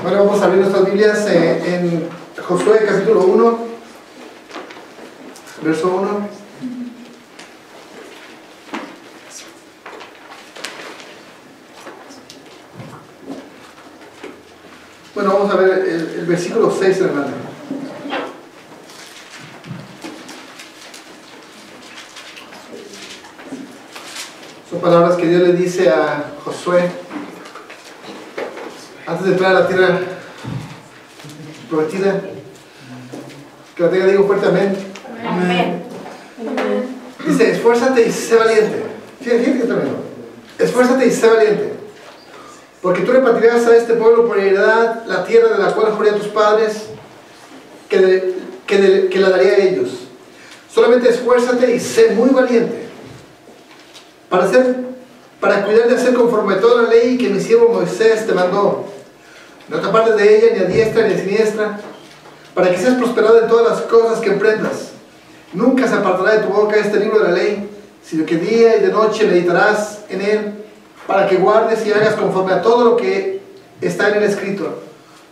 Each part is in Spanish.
Bueno, vamos a abrir nuestras Biblias en Josué capítulo 1, verso 1. Bueno, vamos a ver el versículo 6 en adelante. Son palabras que Dios le dice a Josué antes de entrar a la tierra prometida. Que la tenga, digo fuerte, amén. Amén. Dice, esfuérzate y sé valiente. Fíjate que tremendo. Esfuérzate y sé valiente, porque tú repartirás a este pueblo por heredad la tierra de la cual juré a tus padres que la daría a ellos. Solamente esfuérzate y sé muy valiente para cuidar de hacer conforme a toda la ley que mi siervo Moisés te mandó. No te apartes de ella ni a diestra ni a siniestra, para que seas prosperado en todas las cosas que emprendas. Nunca se apartará de tu boca este libro de la ley, sino que día y de noche meditarás en él, para que guardes y hagas conforme a todo lo que está en él escrito,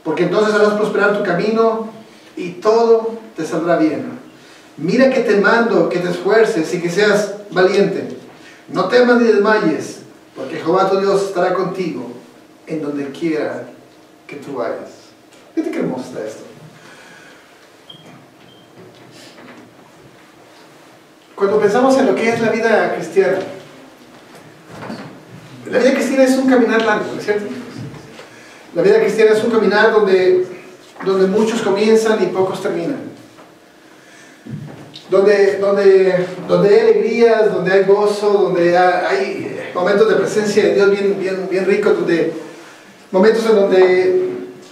porque entonces harás prosperar tu camino y todo te saldrá bien. Mira que te mando que te esfuerces y que seas valiente. No temas ni desmayes, porque Jehová tu Dios estará contigo en donde quiera que tú vayas. Fíjate qué hermoso está esto. Cuando pensamos en lo que es la vida cristiana es un caminar largo, ¿no es cierto? La vida cristiana es un caminar donde muchos comienzan y pocos terminan. Donde hay alegrías, donde hay gozo, donde hay momentos de presencia de Dios bien ricos, momentos en donde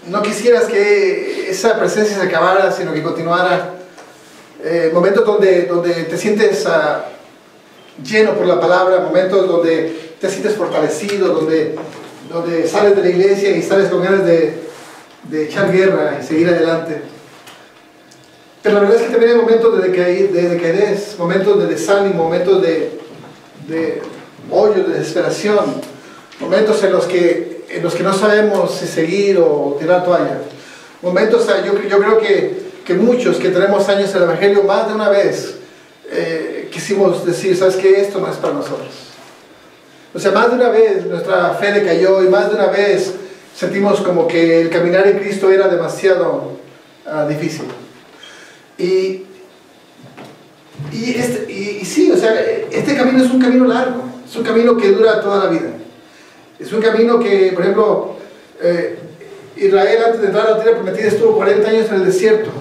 no quisieras que esa presencia se acabara, sino que continuara. Momentos donde te sientes lleno por la palabra, momentos donde te sientes fortalecido, donde sales de la iglesia y sales con ganas de echar guerra y seguir adelante. Pero la verdad es que también hay momentos de decaidez, momentos de desánimo, momentos de hoyo, de desesperación, momentos en los que no sabemos si seguir o tirar toalla. Momentos, yo creo que muchos que tenemos años en el Evangelio, más de una vez quisimos decir, ¿sabes qué? Esto no es para nosotros. O sea, más de una vez nuestra fe decayó y más de una vez sentimos como que el caminar en Cristo era demasiado difícil. Y sí, o sea, este camino es un camino largo, es un camino que dura toda la vida. Es un camino que, por ejemplo, Israel antes de entrar a la tierra prometida estuvo 40 años en el desierto.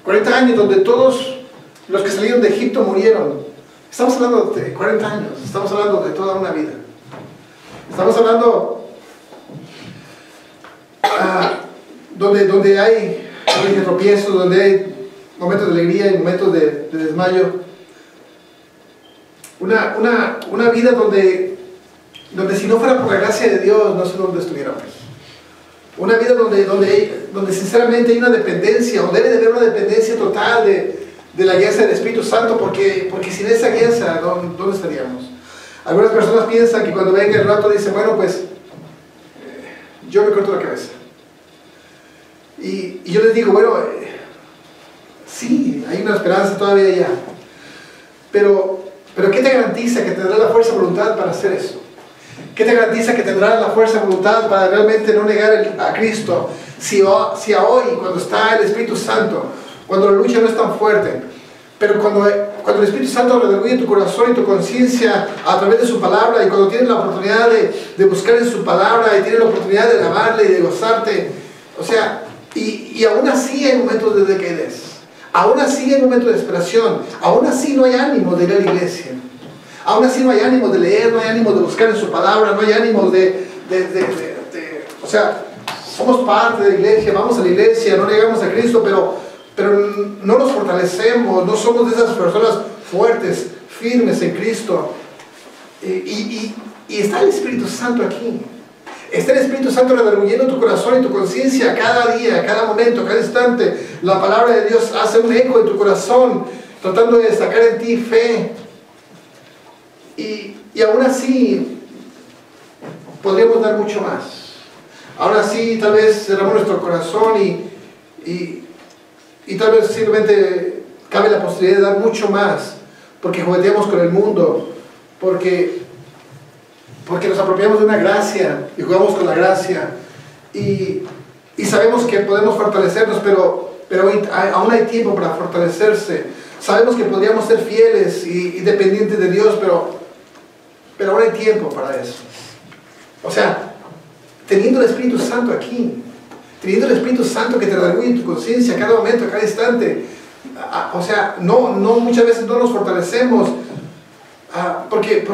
40 años donde todos los que salieron de Egipto murieron. Estamos hablando de 40 años, estamos hablando de toda una vida. Estamos hablando donde hay tropiezos, donde hay momentos de alegría y momentos de desmayo. Una vida donde si no fuera por la gracia de Dios, no sé dónde estuviéramos. Una vida donde sinceramente hay una dependencia, o debe de haber una dependencia total de la guianza del Espíritu Santo, porque sin esa guianza, ¿dónde estaríamos? Algunas personas piensan que cuando venga el rato dicen, bueno, pues yo me corto la cabeza. Y yo les digo, bueno, sí, hay una esperanza todavía allá. Pero ¿qué te garantiza que tendrás la fuerza y voluntad para hacer eso? ¿Qué te garantiza que tendrás la fuerza y voluntad para realmente no negar a Cristo? Si hoy, cuando está el Espíritu Santo, cuando la lucha no es tan fuerte, pero cuando el Espíritu Santo redarguye tu corazón y tu conciencia a través de su palabra, y cuando tienes la oportunidad de buscar en su palabra, y tienes la oportunidad de alabarle y de gozarte, o sea, y aún así hay momentos de decaidez, aún así hay momentos de desesperación, aún así no hay ánimo de ir a la iglesia. Aún así no hay ánimo de leer, no hay ánimo de buscar en su palabra, no hay ánimo o sea, somos parte de la iglesia, vamos a la iglesia, no negamos a Cristo, pero no nos fortalecemos, no somos de esas personas fuertes, firmes en Cristo. Y está el Espíritu Santo aquí. Está el Espíritu Santo redarguyendo tu corazón y tu conciencia cada día, cada momento, cada instante. La palabra de Dios hace un eco en tu corazón, tratando de sacar en ti fe. Y aún así podríamos dar mucho más. Aún así, tal vez cerramos nuestro corazón y tal vez simplemente cabe la posibilidad de dar mucho más, porque jugueteamos con el mundo, porque nos apropiamos de una gracia y jugamos con la gracia y sabemos que podemos fortalecernos, pero aún hay tiempo para fortalecerse. Sabemos que podríamos ser fieles y dependientes de Dios, pero aún hay tiempo para eso. O sea, teniendo el Espíritu Santo aquí, teniendo el Espíritu Santo que te redarguye tu conciencia a cada momento, a cada instante, o sea, muchas veces no nos fortalecemos, porque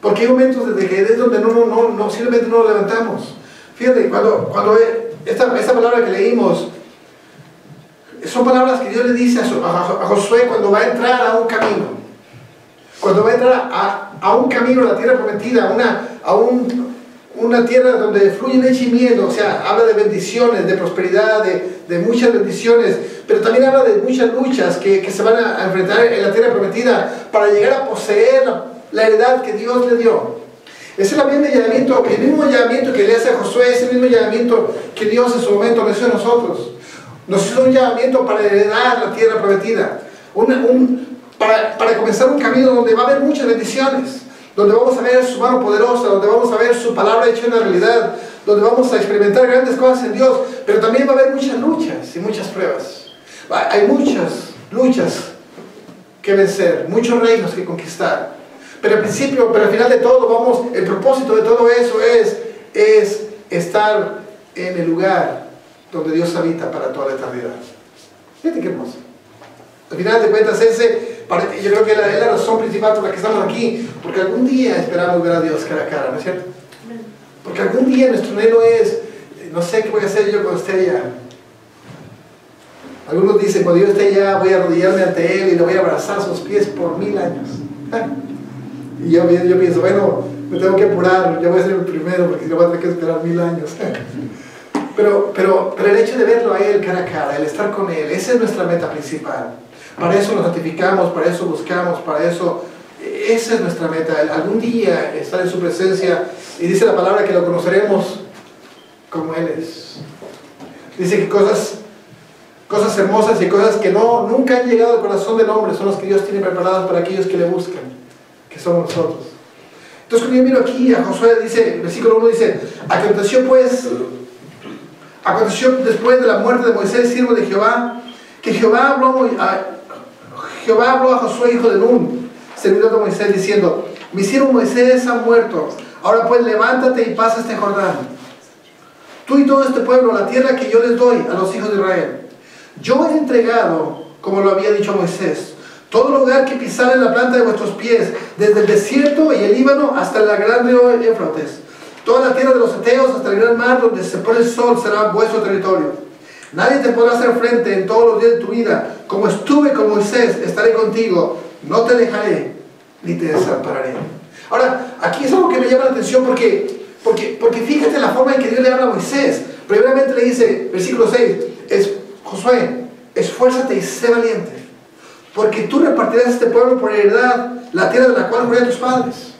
hay momentos desde que es donde simplemente no nos levantamos. Fíjate, cuando esta palabra que leímos, son palabras que Dios le dice a Josué cuando va a entrar a un camino. Cuando va a entrar a un camino a la tierra prometida, una tierra donde fluye leche y miel, o sea, habla de bendiciones, de prosperidad, de muchas bendiciones, pero también habla de muchas luchas que se van a enfrentar en la tierra prometida para llegar a poseer la heredad que Dios le dio. Ese es el mismo llamamiento que le hace a Josué, es el mismo llamamiento que Dios en su momento nos hizo a nosotros. Nos hizo un llamamiento para heredar la tierra prometida, para comenzar un camino donde va a haber muchas bendiciones, donde vamos a ver su mano poderosa, donde vamos a ver su palabra hecha una realidad, donde vamos a experimentar grandes cosas en Dios, pero también va a haber muchas luchas y muchas pruebas. Hay muchas luchas que vencer, muchos reinos que conquistar. Pero al final de todo, el propósito de todo eso es estar en el lugar donde Dios habita para toda la eternidad. Fíjate qué hermoso. Al final de cuentas, yo creo que es la razón principal por la que estamos aquí, porque algún día esperamos ver a Dios cara a cara, ¿no es cierto? Porque algún día nuestro anhelo es, no sé qué voy a hacer yo cuando esté allá. Algunos dicen, cuando yo esté allá voy a arrodillarme ante Él y le voy a abrazar sus pies por 1000 años. Y yo pienso, bueno, me tengo que apurar, yo voy a ser el primero porque si no voy a tener que esperar 1000 años. Pero el hecho de verlo a Él cara a cara, el estar con Él, esa es nuestra meta principal. Para eso nos santificamos, para eso buscamos, esa es nuestra meta, algún día estar en su presencia. Y dice la palabra que lo conoceremos como Él es. Dice que cosas hermosas y cosas que nunca han llegado al corazón del hombre son las que Dios tiene preparadas para aquellos que le buscan, que somos nosotros. Entonces cuando yo miro aquí a Josué, dice, versículo 1 dice, aconteció después de la muerte de Moisés, siervo de Jehová, que Jehová habló a Josué, hijo de Nun, servidor de Moisés, diciendo, mi siervo Moisés ha muerto, ahora pues levántate y pasa este Jordán, tú y todo este pueblo, a la tierra que yo les doy a los hijos de Israel. Yo he entregado, como lo había dicho Moisés, todo lugar que pisare la planta de vuestros pies, desde el desierto y el Líbano hasta el gran río Éufrates. Toda la tierra de los Eteos hasta el gran mar donde se pone el sol será vuestro territorio. Nadie te podrá hacer frente en todos los días de tu vida. Como estuve con Moisés, estaré contigo. No te dejaré ni te desampararé. Ahora, aquí es algo que me llama la atención porque fíjate la forma en que Dios le habla a Moisés. Primeramente le dice, versículo 6, Josué, esfuérzate y sé valiente, porque tú repartirás a este pueblo por heredad la tierra de la cual murieron tus padres.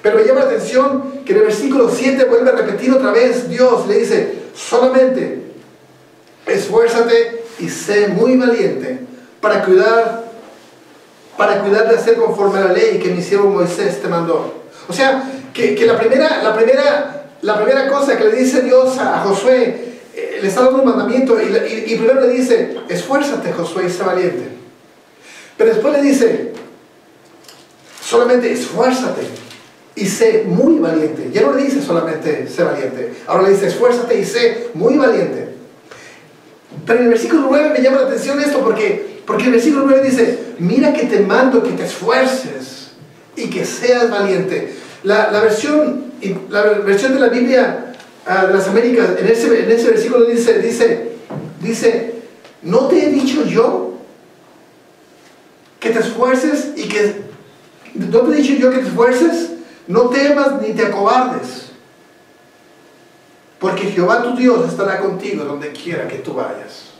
Pero me llama la atención que en el versículo 7 vuelve a repetir otra vez, Dios le dice, solamente esfuérzate y sé muy valiente para cuidar de hacer conforme a la ley que mi siervo Moisés te mandó. O sea, que la primera cosa que le dice Dios a Josué, le está dando un mandamiento y primero le dice, esfuérzate Josué y sé valiente. Pero después le dice, solamente esfuérzate y sé muy valiente. Ya no le dice solamente sé valiente, ahora le dice esfuérzate y sé muy valiente. Pero en el versículo 9 me llama la atención esto porque el versículo 9 dice, mira que te mando que te esfuerces y que seas valiente. La versión de la Biblia de las Américas, en ese versículo dice, ¿no te he dicho yo que te esfuerces y que... ¿No te he dicho yo que te esfuerces? No temas ni te acobardes, porque Jehová tu Dios estará contigo donde quiera que tú vayas.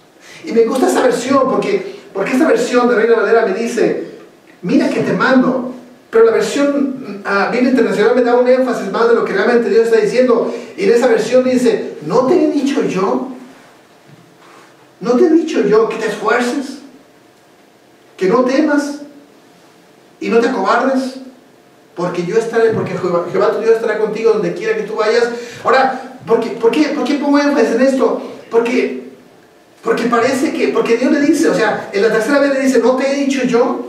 Y me gusta esta versión porque esta versión de Reina Valera me dice, mira que te mando Pero la versión Biblia Internacional me da un énfasis más de lo que realmente Dios está diciendo. Y en esa versión dice, ¿no te he dicho yo? ¿No te he dicho yo que te esfuerces? ¿Que no temas? ¿Y no te acobardes? Porque yo estaré, porque Jehová tu Dios estará contigo donde quiera que tú vayas. Ahora, ¿por qué pongo énfasis en esto? Porque parece que, porque Dios le dice, o sea, en la tercera vez le dice, ¿no te he dicho yo?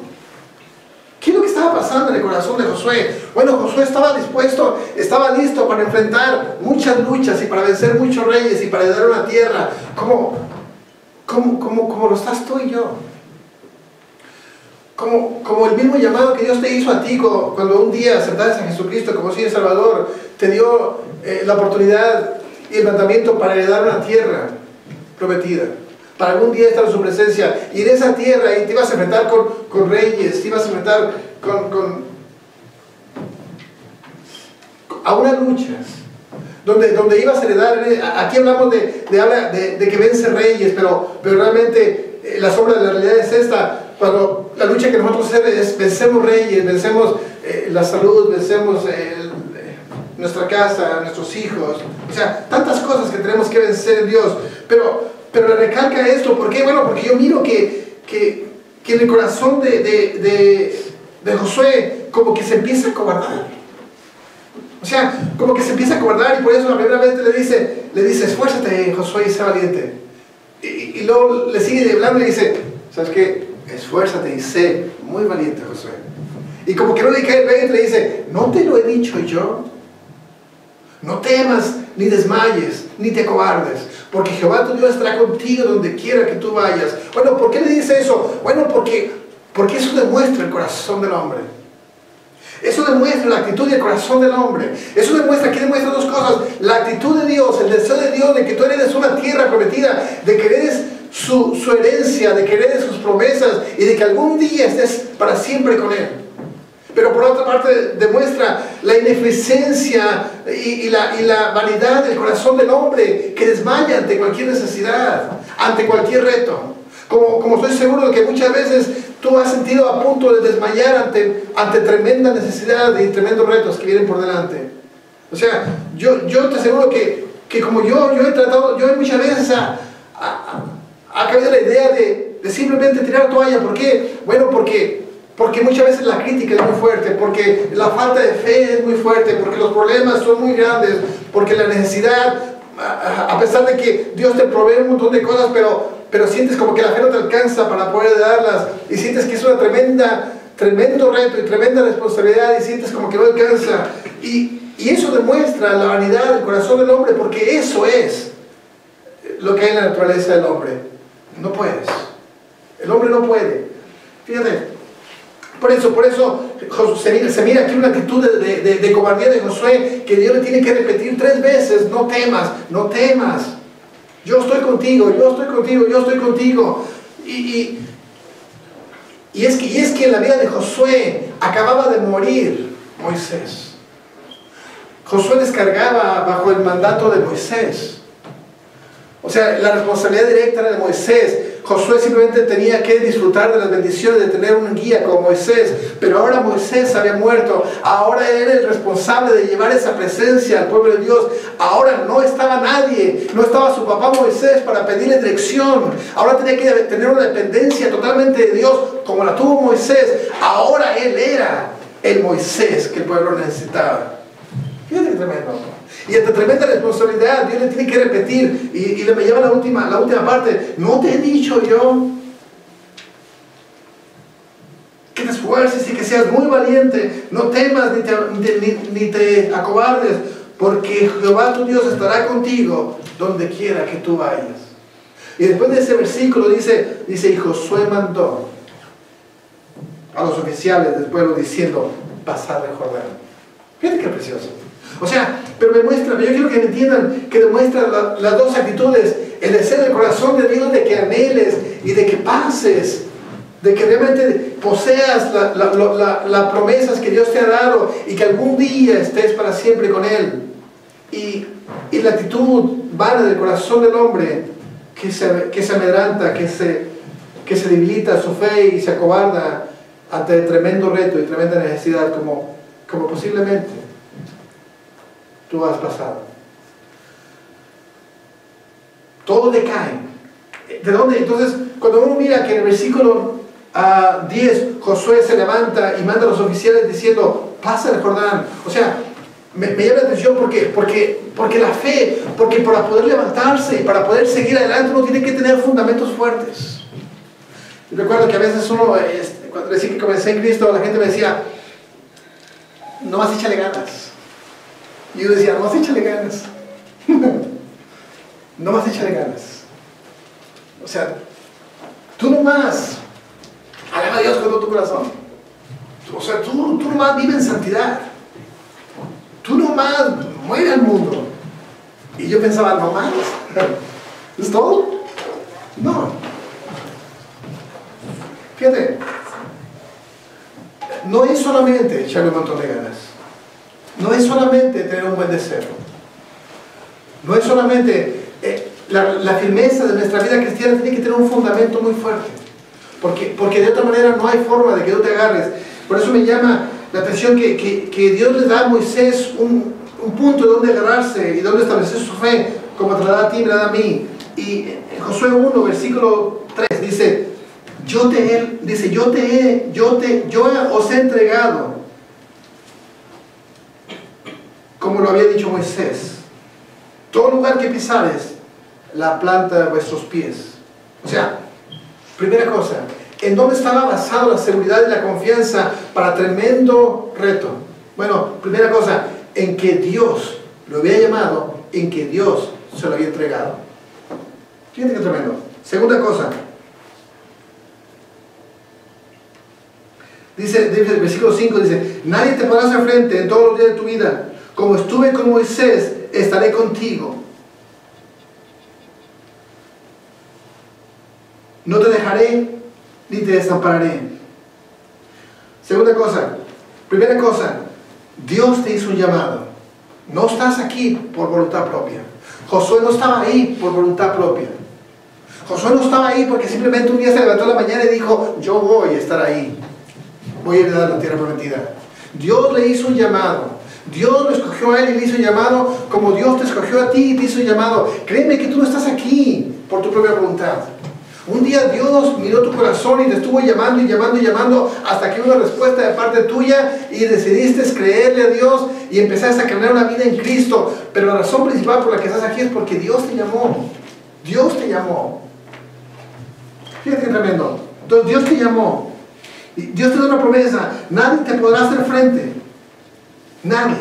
¿Qué es lo que estaba pasando en el corazón de Josué? Bueno, Josué estaba dispuesto, estaba listo para enfrentar muchas luchas y para vencer muchos reyes y para heredar una tierra, como lo estás tú y yo. Como el mismo llamado que Dios te hizo a ti cuando un día aceptaste a Jesucristo como Señor y Salvador, te dio la oportunidad y el mandamiento para heredar una tierra prometida, para algún día estar en su presencia, y en esa tierra ahí te ibas a enfrentar con reyes, te ibas a enfrentar a unas luchas donde ibas a heredar. Aquí hablamos de que vence reyes, pero realmente la sombra de la realidad es esta. Cuando la lucha que nosotros hacemos es vencemos reyes, vencemos la salud, vencemos nuestra casa, nuestros hijos, o sea, tantas cosas que tenemos que vencer en Dios. Pero le recalca esto, ¿por qué? Bueno, porque yo miro que en el corazón de Josué como que se empieza a acobardar. O sea, como que se empieza a acobardar, y por eso la primera vez le dice, esfuérzate, Josué, y sé valiente. Y luego le sigue hablando y dice, ¿sabes qué? Esfuérzate y sé muy valiente, Josué. Y como que no le cae el 20, le dice, ¿no te lo he dicho yo? No temas, ni desmayes, ni te cobardes, porque Jehová tu Dios estará contigo donde quiera que tú vayas. Bueno, ¿por qué le dice eso? Bueno, porque eso demuestra el corazón del hombre. Eso demuestra la actitud y el corazón del hombre. Eso demuestra, aquí demuestra dos cosas: la actitud de Dios, el deseo de Dios de que tú heredes una tierra prometida, de que heredes su herencia, de que heredes sus promesas y de que algún día estés para siempre con Él. Pero por otra parte demuestra la ineficiencia y la vanidad del corazón del hombre, que desmaya ante cualquier necesidad, ante cualquier reto. Como estoy seguro de que muchas veces tú has sentido a punto de desmayar ante tremenda necesidad y tremendos retos que vienen por delante. O sea, yo te aseguro que como yo he tratado, yo muchas veces ha cabido la idea de simplemente tirar toalla. ¿Por qué? Bueno, porque muchas veces la crítica es muy fuerte, porque la falta de fe es muy fuerte, porque los problemas son muy grandes, porque la necesidad, a pesar de que Dios te provee un montón de cosas, pero sientes como que la fe no te alcanza para poder darlas, y sientes que es una tremendo reto y tremenda responsabilidad, y sientes como que no alcanza, y eso demuestra la vanidad del corazón del hombre, porque eso es lo que hay en la naturaleza del hombre. No puedes, el hombre no puede. Fíjate, por eso se mira aquí una actitud de cobardía de Josué, que Dios le tiene que repetir 3 veces: no temas, no temas, yo estoy contigo, yo estoy contigo, yo estoy contigo. Y es que en la vida de Josué acababa de morir Moisés. Josué descargaba bajo el mandato de Moisés. O sea, la responsabilidad directa era de Moisés. Josué simplemente tenía que disfrutar de las bendiciones de tener un guía como Moisés. Pero ahora Moisés había muerto. Ahora él era el responsable de llevar esa presencia al pueblo de Dios. Ahora no estaba nadie. No estaba su papá Moisés para pedirle dirección. Ahora tenía que tener una dependencia totalmente de Dios como la tuvo Moisés. Ahora él era el Moisés que el pueblo necesitaba. Fíjate qué tremendo. Y esta tremenda responsabilidad Dios le tiene que repetir, y me lleva a la última parte: no te he dicho yo que te esfuerces y que seas muy valiente, no temas ni te acobardes, porque Jehová tu Dios estará contigo donde quiera que tú vayas. Y después de ese versículo dice y Josué mandó a los oficiales del pueblo diciendo: pasad el Jordán. Fíjate qué precioso. O sea, pero yo quiero que me entiendan que demuestra las dos actitudes: el deseo del corazón de Dios de que anheles y de que pases, de que realmente poseas las promesas que Dios te ha dado y que algún día estés para siempre con Él. Y la actitud vana del corazón del hombre que se amedranta, que se debilita su fe y se acobarda ante el tremendo reto y tremenda necesidad como posiblemente tú has pasado. Todo decae. ¿De dónde? Entonces, cuando uno mira que en el versículo 10 Josué se levanta y manda a los oficiales diciendo, pasa el Jordán. O sea, me llama la atención porque la fe, porque para poder levantarse y para poder seguir adelante uno tiene que tener fundamentos fuertes. Yo recuerdo que a veces uno, cuando decía que comencé en Cristo, la gente me decía, no más échale ganas. Y yo decía, no más échale ganas. No más échale ganas. O sea, tú nomás, alaba a Dios con todo tu corazón. O sea, tú nomás vive en santidad. Tú nomás muere al mundo. Y yo pensaba, no más. ¿Es todo? No. Fíjate, no es solamente echarle un montón de ganas. No es solamente tener un buen deseo. No es solamente... La firmeza de nuestra vida cristiana tiene que tener un fundamento muy fuerte. Porque de otra manera no hay forma de que tú te agarres. Por eso me llama la atención que Dios le da a Moisés un punto de donde agarrarse y donde establecer su fe, como te la da a ti y me la da a mí. Y en Josué 1, versículo 3 dice, yo os he entregado, como lo había dicho Moisés, todo lugar que pisares, la planta de vuestros pies. O sea, primera cosa, ¿en dónde estaba basado la seguridad y la confianza para tremendo reto? Bueno, primera cosa, en que Dios lo había llamado, en que Dios se lo había entregado. Fíjate qué tremendo. Segunda cosa, dice el versículo 5, dice, nadie te podrá hacer frente en todos los días de tu vida. Como estuve con Moisés, estaré contigo. No te dejaré ni te desampararé. Segunda cosa, primera cosa, Dios te hizo un llamado. No estás aquí por voluntad propia. Josué no estaba ahí por voluntad propia. Josué no estaba ahí porque simplemente un día se levantó en la mañana y dijo, yo voy a estar ahí. Voy a heredar la tierra prometida. Dios le hizo un llamado. Dios lo escogió a él y le hizo un llamado como Dios te escogió a ti y te hizo un llamado. Créeme que tú no estás aquí por tu propia voluntad. Un día Dios miró tu corazón y te estuvo llamando y llamando y llamando hasta que hubo una respuesta de parte tuya y decidiste creerle a Dios y empezaste a caminar una vida en Cristo. Pero la razón principal por la que estás aquí es porque Dios te llamó. Dios te llamó. Fíjate qué tremendo. Entonces Dios te llamó. Dios te da una promesa. Nadie te podrá hacer frente. Nadie.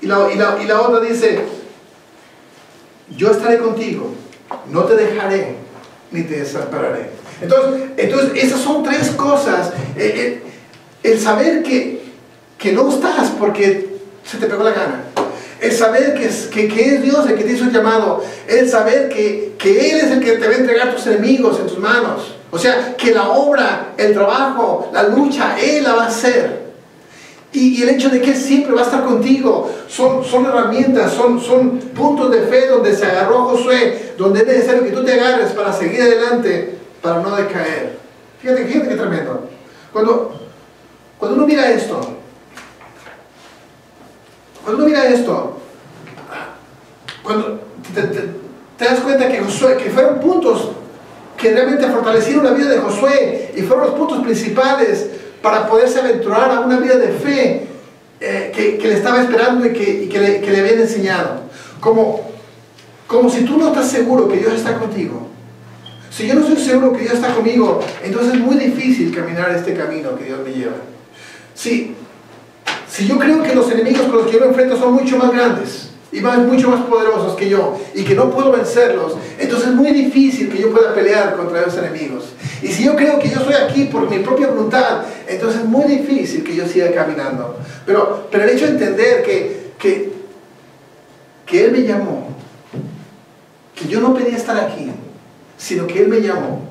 Y la otra dice, yo estaré contigo. No te dejaré ni te desampararé. Entonces esas son tres cosas. El saber que no estás porque se te pegó la gana. El saber que es Dios el que te hizo el llamado. El saber que Él es el que te va a entregar tus enemigos en tus manos. O sea, que la obra, el trabajo, la lucha, Él la va a hacer. Y el hecho de que Él siempre va a estar contigo, son herramientas, son puntos de fe donde se agarró Josué, donde es necesario que tú te agarres para seguir adelante, para no decaer. Fíjate qué tremendo. Cuando uno mira esto, cuando te das cuenta que fueron puntos que realmente fortalecieron la vida de Josué y fueron los puntos principales para poderse aventurar a una vida de fe que le estaba esperando y que le habían enseñado. Como si tú no estás seguro que Dios está contigo. Si yo no estoy seguro que Dios está conmigo, entonces es muy difícil caminar este camino que Dios me lleva. Si yo creo que los enemigos con los que yo me enfrento son mucho más grandes y mucho más poderosos que yo y que no puedo vencerlos, entonces es muy difícil que yo pueda pelear contra esos enemigos. Y si yo creo que yo estoy aquí por mi propia voluntad, entonces es muy difícil que yo siga caminando. Pero el hecho de entender que Él me llamó, que yo no pedí estar aquí, sino que Él me llamó,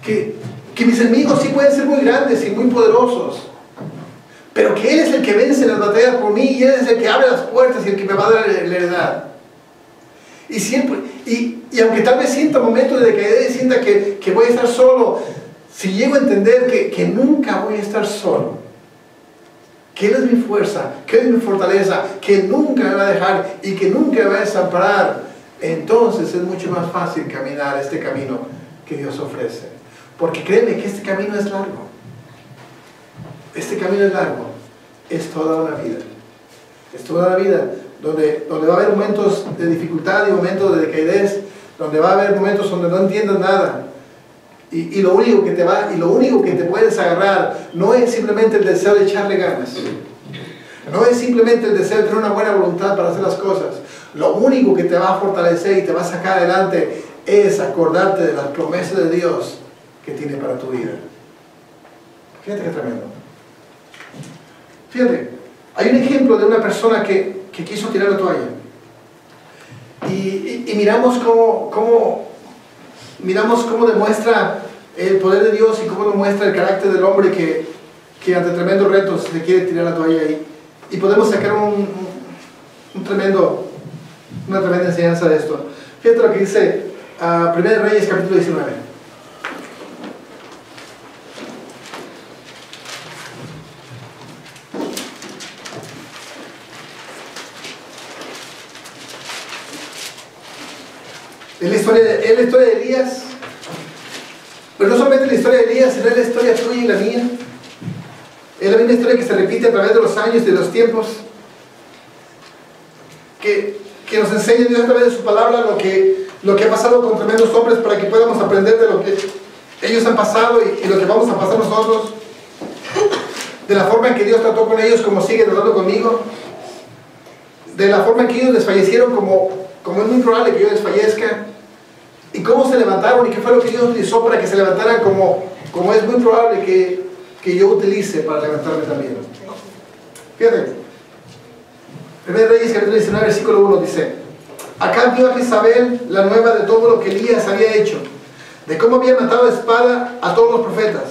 que mis enemigos sí pueden ser muy grandes y muy poderosos, pero que Él es el que vence las batallas por mí y Él es el que abre las puertas y el que me va a dar la heredad. Y aunque tal vez sienta momentos de decadencia y sienta que voy a estar solo, si llego a entender que nunca voy a estar solo, que Él es mi fuerza, que Él es mi fortaleza, que nunca me va a dejar y que nunca me va a desamparar, entonces es mucho más fácil caminar este camino que Dios ofrece. Porque créeme que este camino es largo. Este camino es largo. Es toda una vida. Es toda una vida donde va a haber momentos de dificultad y momentos de decaidez, donde va a haber momentos donde no entiendas nada. Y lo único que te puedes agarrar no es simplemente el deseo de echarle ganas. No es simplemente el deseo de tener una buena voluntad para hacer las cosas. Lo único que te va a fortalecer y te va a sacar adelante es acordarte de las promesas de Dios que tiene para tu vida. Fíjate qué tremendo. Fíjate, hay un ejemplo de una persona que quiso tirar la toalla. Y miramos cómo demuestra el poder de Dios y cómo demuestra el carácter del hombre que ante tremendos retos se quiere tirar la toalla. Y podemos sacar una tremenda enseñanza de esto. Fíjate lo que dice 1 Reyes capítulo 19. Es la historia de Elías, pero no solamente la historia de Elías, sino es la historia tuya y la mía. Es la misma historia que se repite a través de los años y de los tiempos, que nos enseña Dios a través de su palabra lo que ha pasado con tremendos hombres, para que podamos aprender de lo que ellos han pasado y lo que vamos a pasar nosotros, de la forma en que Dios trató con ellos como sigue tratando conmigo, de la forma en que ellos desfallecieron como es muy probable que yo desfallezca, y cómo se levantaron y qué fue lo que Dios utilizó para que se levantaran como es muy probable que yo utilice para levantarme también. Fíjate, 1 Reyes capítulo 19 versículo 1 dice: Acab dio a Jezabel la nueva de todo lo que Elías había hecho, de cómo había matado a espada a todos los profetas.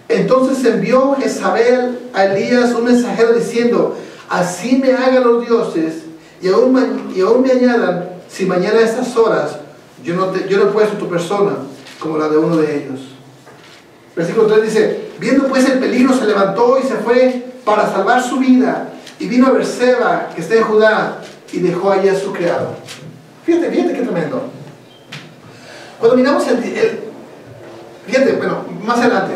Entonces envió Jezabel a Elías un mensajero diciendo: así me hagan los dioses y aún me añadan, si mañana a estas horas yo no he puesto tu persona como la de uno de ellos. Versículo 3 dice: viendo pues el peligro, se levantó y se fue para salvar su vida, y vino a Berseba, que está en Judá, y dejó allí a su criado. Fíjate qué tremendo. Cuando miramos fíjate, bueno, más adelante,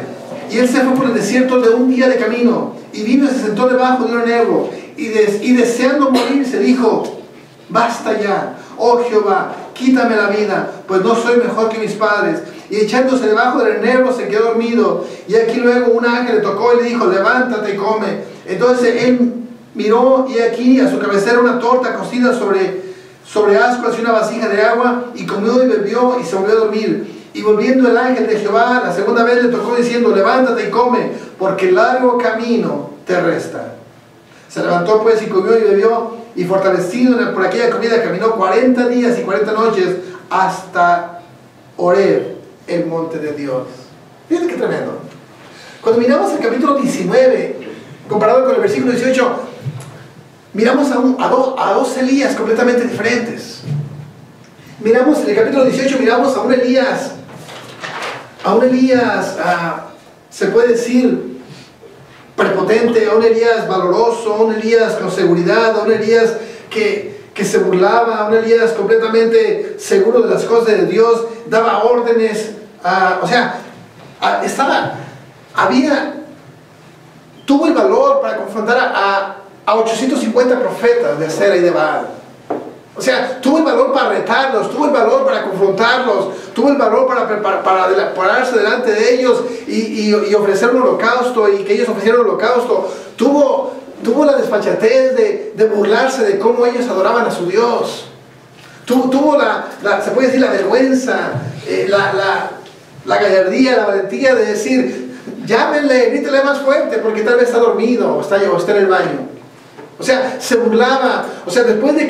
y él se fue por el desierto de un día de camino, y vino y se sentó debajo de un enebro, y deseando morir se dijo: basta ya, oh Jehová, quítame la vida, pues no soy mejor que mis padres. Y echándose debajo del enebro se quedó dormido, y aquí luego un ángel le tocó y le dijo: levántate y come. Entonces él miró, y aquí a su cabecera una torta cocida sobre ascuas y una vasija de agua, y comió y bebió y se volvió a dormir. Y volviendo el ángel de Jehová la segunda vez le tocó diciendo: levántate y come, porque largo camino te resta. Se levantó pues y comió y bebió, y fortalecido por aquella comida caminó 40 días y 40 noches hasta Horeb, el monte de Dios. Fíjate qué tremendo. Cuando miramos el capítulo 19 comparado con el versículo 18, miramos a dos Elías completamente diferentes. Miramos en el capítulo 18, miramos a un Elías, se puede decir prepotente, a un Elías valoroso, a un Elías con seguridad, a un Elías que se burlaba, a un Elías completamente seguro de las cosas de Dios, daba órdenes, tuvo el valor para confrontar a 850 profetas de Acera y de Baal. O sea, tuvo el valor para retarlos, tuvo el valor para confrontarlos, tuvo el valor para pararse delante de ellos y ofrecer un holocausto, y que ellos ofrecieran un holocausto. Tuvo la desfachatez de burlarse de cómo ellos adoraban a su Dios. Tuvo se puede decir, la vergüenza, la gallardía, la valentía de decir: llámenle, grítele más fuerte, porque tal vez está dormido o está en el baño. O sea, se burlaba. O sea, después de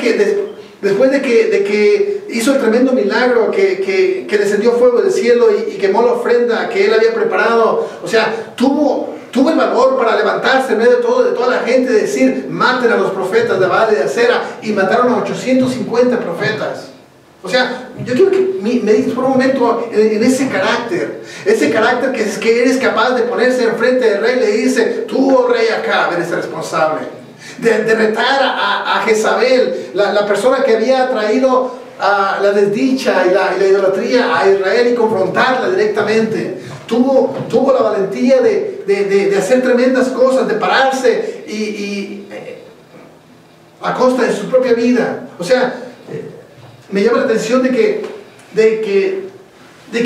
que hizo el tremendo milagro, que descendió fuego del cielo y quemó la ofrenda que él había preparado, o sea, tuvo el valor para levantarse en medio de toda la gente y decir: maten a los profetas de Baal y de Acera. Y mataron a 850 profetas. O sea, yo quiero que medites por un momento en ese carácter que eres capaz de ponerse enfrente del rey y le dice, tú, oh rey Acab, eres el responsable. De retar a Jezabel, la persona que había traído la desdicha y la idolatría a Israel, y confrontarla directamente. Tuvo la valentía de hacer tremendas cosas, de pararse a costa de su propia vida. O sea, me llama la atención de que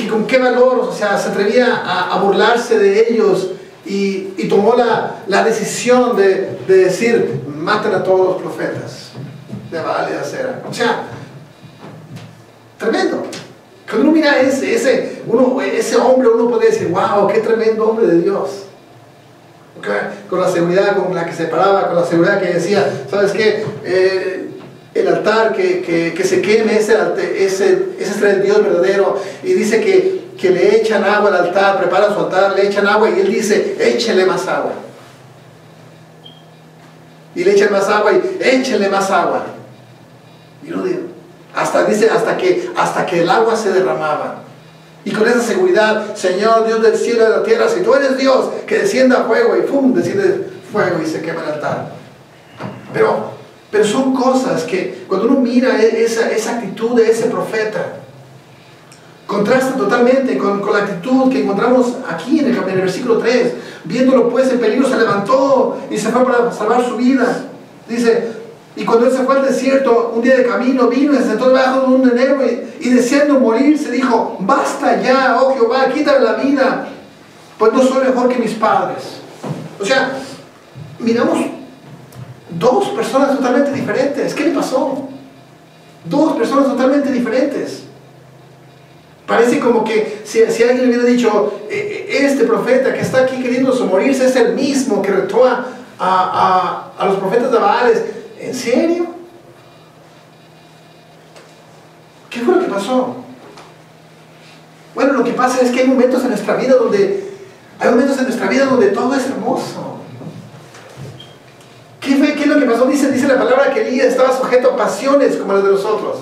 con qué valor, o sea, se atrevía a burlarse de ellos y tomó la decisión de decir, maten a todos los profetas de Baal y de Acera. O sea, tremendo. Cuando uno mira ese hombre, uno puede decir, wow, qué tremendo hombre de Dios. Okay. Con la seguridad con la que se paraba, con la seguridad que decía, ¿sabes qué? El altar que se queme, ese es el Dios verdadero. Y dice que le echan agua al altar, prepara su altar, le echan agua, y él dice, échenle más agua. Y le echan más agua y échenle más agua. Y uno dice, hasta que el agua se derramaba. Y con esa seguridad, Señor Dios del cielo y de la tierra, si tú eres Dios, que descienda fuego, y ¡pum!, desciende fuego y se quema el altar. Pero son cosas que cuando uno mira esa actitud de ese profeta, contrasta totalmente con la actitud que encontramos aquí en el versículo 3. Viéndolo pues en peligro, se levantó y se fue para salvar su vida. Dice, y cuando él se fue al desierto, un día de camino, vino y se sentó debajo de un enebro y deseando morir, se dijo, basta ya, oh Jehová, quítame la vida, pues no soy mejor que mis padres. O sea, miramos dos personas totalmente diferentes. ¿Qué le pasó? Dos personas totalmente diferentes. Parece como que si alguien le hubiera dicho, este profeta que está aquí queriendo morirse es el mismo que retó a los profetas de Baal. ¿En serio? ¿Qué fue lo que pasó? Bueno, lo que pasa es que hay momentos en nuestra vida donde todo es hermoso. ¿Qué es lo que pasó? Dice la palabra que Elías estaba sujeto a pasiones como las de nosotros.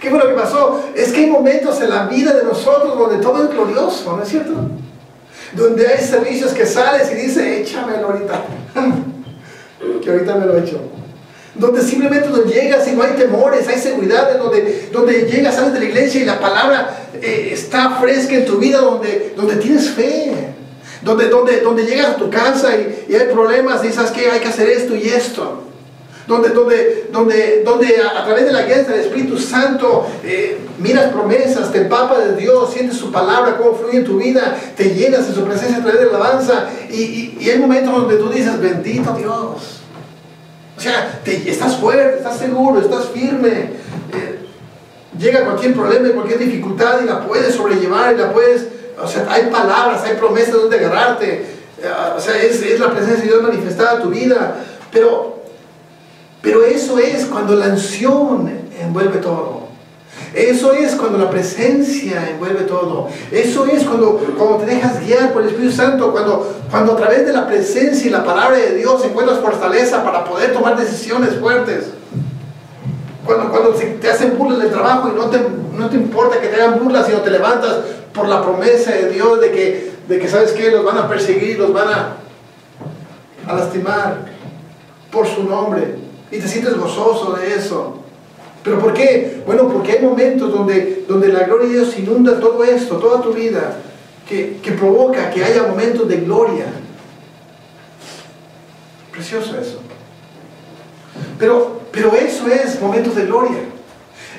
¿Qué fue lo que pasó? Es que hay momentos en la vida de nosotros donde todo es glorioso, ¿no es cierto? Donde hay servicios que sales y dices, échamelo ahorita. Que ahorita me lo echo. Donde simplemente no llegas y no hay temores, hay seguridad, donde llegas, sales de la iglesia y la palabra está fresca en tu vida, donde tienes fe. Donde llegas a tu casa y hay problemas y sabes que hay que hacer esto y esto. Donde a través de la guía del Espíritu Santo miras promesas, te empapas de Dios, sientes su palabra, cómo fluye en tu vida, te llenas de su presencia a través de la alabanza y hay momentos donde tú dices, bendito Dios. O sea, estás fuerte, estás seguro, estás firme. Llega cualquier problema, cualquier dificultad y la puedes sobrellevar, o sea, hay palabras, hay promesas donde agarrarte. O sea, es la presencia de Dios manifestada en tu vida. Pero eso es cuando la unción envuelve todo. Eso es cuando la presencia envuelve todo. Eso es cuando te dejas guiar por el Espíritu Santo, cuando a través de la presencia y la palabra de Dios encuentras fortaleza para poder tomar decisiones fuertes. Cuando te hacen burlas del trabajo y no te importa que te hagan burlas, sino te levantas por la promesa de Dios de que ¿sabes qué? Los van a perseguir, los van a lastimar por su nombre. Y te sientes gozoso de eso. ¿Pero por qué? Bueno, porque hay momentos donde la gloria de Dios inunda todo esto, toda tu vida, que provoca que haya momentos de gloria. Precioso eso. Pero eso es momentos de gloria.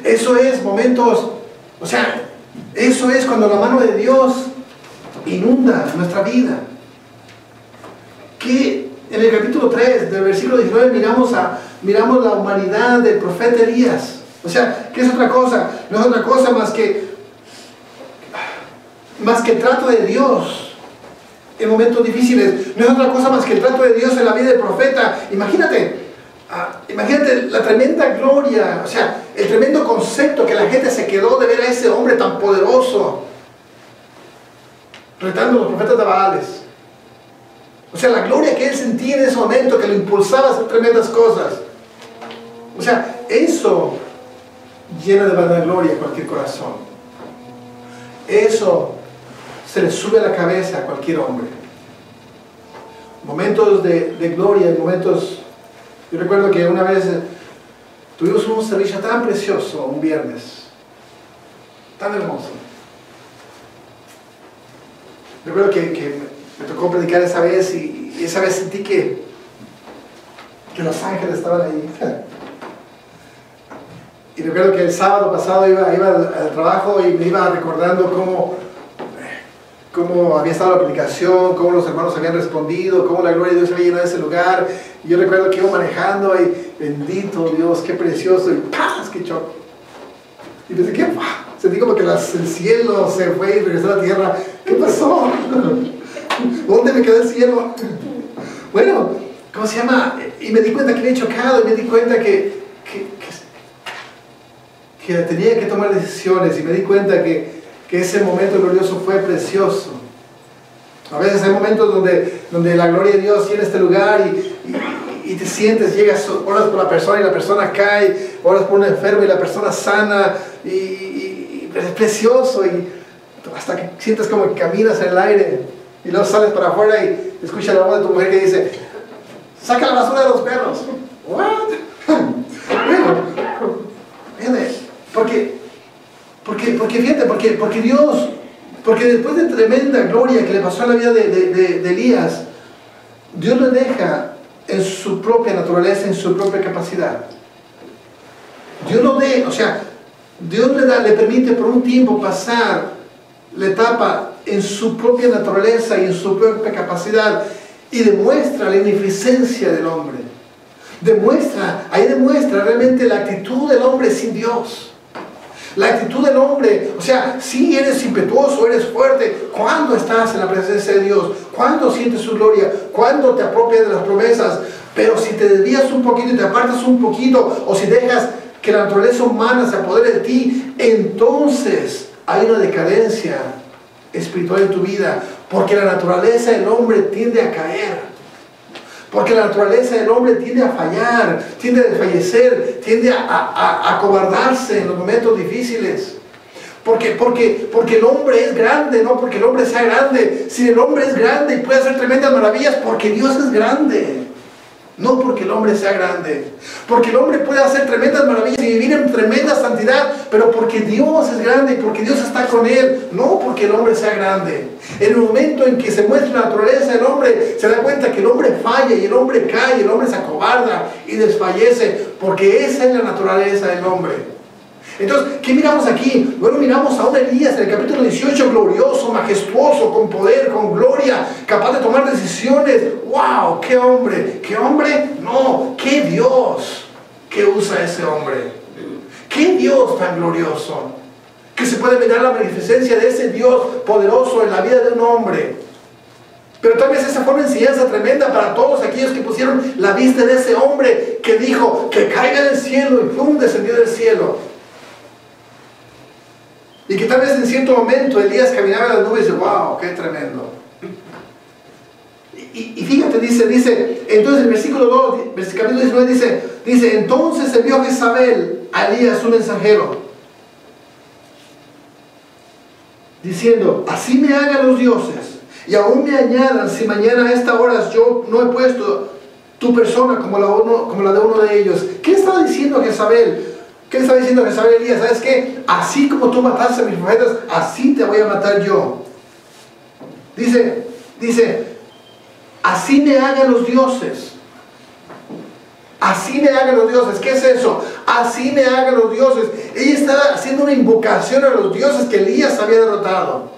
Eso es momentos, o sea, eso es cuando la mano de Dios inunda nuestra vida. Que en el capítulo 3 del versículo 19 miramos la humanidad del profeta Elías. O sea, ¿qué es otra cosa? No es otra cosa más que el trato de Dios en momentos difíciles. No es otra cosa más que el trato de Dios en la vida del profeta. Imagínate la tremenda gloria, o sea, el tremendo concepto que la gente se quedó de ver a ese hombre tan poderoso retando a los profetas de Baales. O sea, la gloria que él sentía en ese momento, que lo impulsaba a hacer tremendas cosas. O sea, eso llena de vanagloria cualquier corazón. Eso se le sube a la cabeza a cualquier hombre. Momentos de gloria, momentos... Yo recuerdo que una vez tuvimos un servicio tan precioso, un viernes, tan hermoso. Recuerdo que me tocó predicar esa vez y esa vez sentí que los ángeles estaban ahí. Y recuerdo que el sábado pasado iba al trabajo y me iba recordando cómo había estado la predicación, cómo los hermanos habían respondido, cómo la gloria de Dios había llenado ese lugar. Y yo recuerdo que iba manejando y bendito Dios, qué precioso, y ¡paz! ¡Qué choque! Y pensé, ¿qué? Sentí como que el cielo se fue y regresó a la tierra. ¿Qué pasó? ¿Dónde me quedó el cielo? Bueno, ¿cómo se llama? Y me di cuenta que había chocado, y me di cuenta que tenía que tomar decisiones, y me di cuenta que ese momento glorioso fue precioso. A veces hay momentos donde la gloria de Dios llena este lugar y te sientes, llegas, oras por la persona y la persona cae, oras por un enfermo y la persona sana, y es precioso, y hasta que sientes como que caminas en el aire y luego sales para afuera y escuchas la voz de tu mujer que dice: saca la basura de los perros. ¿What? Bueno, porque Dios, porque después de tremenda gloria que le pasó en la vida de Elías, Dios le deja en su propia naturaleza, en su propia capacidad. Dios le permite por un tiempo pasar la etapa en su propia naturaleza y en su propia capacidad, y demuestra la ineficiencia del hombre. Ahí demuestra realmente la actitud del hombre sin Dios. La actitud del hombre, si eres impetuoso, eres fuerte, cuando estás en la presencia de Dios, cuando sientes su gloria, cuando te apropias de las promesas, pero si te desvías un poquito y te apartas un poquito, o si dejas que la naturaleza humana se apodere de ti, entonces hay una decadencia espiritual en tu vida, porque la naturaleza del hombre tiende a caer. Porque la naturaleza del hombre tiende a fallar, tiende a desfallecer, tiende a acobardarse en los momentos difíciles. Porque el hombre es grande, no porque el hombre sea grande. Si el hombre es grande y puede hacer tremendas maravillas, porque Dios es grande. No porque el hombre sea grande. Porque el hombre puede hacer tremendas maravillas y vivir en tremenda santidad, pero porque Dios es grande y porque Dios está con él, no porque el hombre sea grande. En el momento en que se muestra la naturaleza del hombre, se da cuenta que el hombre falla y el hombre cae y el hombre se acobarda y desfallece, porque esa es la naturaleza del hombre. Entonces, ¿qué miramos aquí? Bueno, miramos a un Elías en el capítulo 18, glorioso, majestuoso, con poder, con gloria, capaz de tomar decisiones. ¡Wow! ¡Qué hombre! ¿Qué hombre? No, ¡qué Dios que usa ese hombre! ¡Qué Dios tan glorioso! Que se puede mirar la magnificencia de ese Dios poderoso en la vida de un hombre. Pero tal vez esa fue una enseñanza tremenda para todos aquellos que pusieron la vista en ese hombre que dijo que caiga del cielo, y ¡pum! Descendió del cielo. Y que tal vez en cierto momento Elías caminaba en las nubes y dice: ¡wow! ¡Qué tremendo! Y fíjate, dice, entonces el versículo 2, capítulo 19 dice, entonces envió Jezabel a Elías un mensajero, diciendo: así me hagan los dioses, y aún me añadan, si mañana a esta hora yo no he puesto tu persona como la de uno de ellos. ¿Qué estaba diciendo Jezabel? ¿Qué estaba diciendo Jezabel a Elías? ¿Sabes qué? Así como tú mataste a mis profetas, así te voy a matar yo. Dice, así me hagan los dioses. Así me hagan los dioses. ¿Qué es eso? Así me hagan los dioses. Ella estaba haciendo una invocación a los dioses que Elías había derrotado.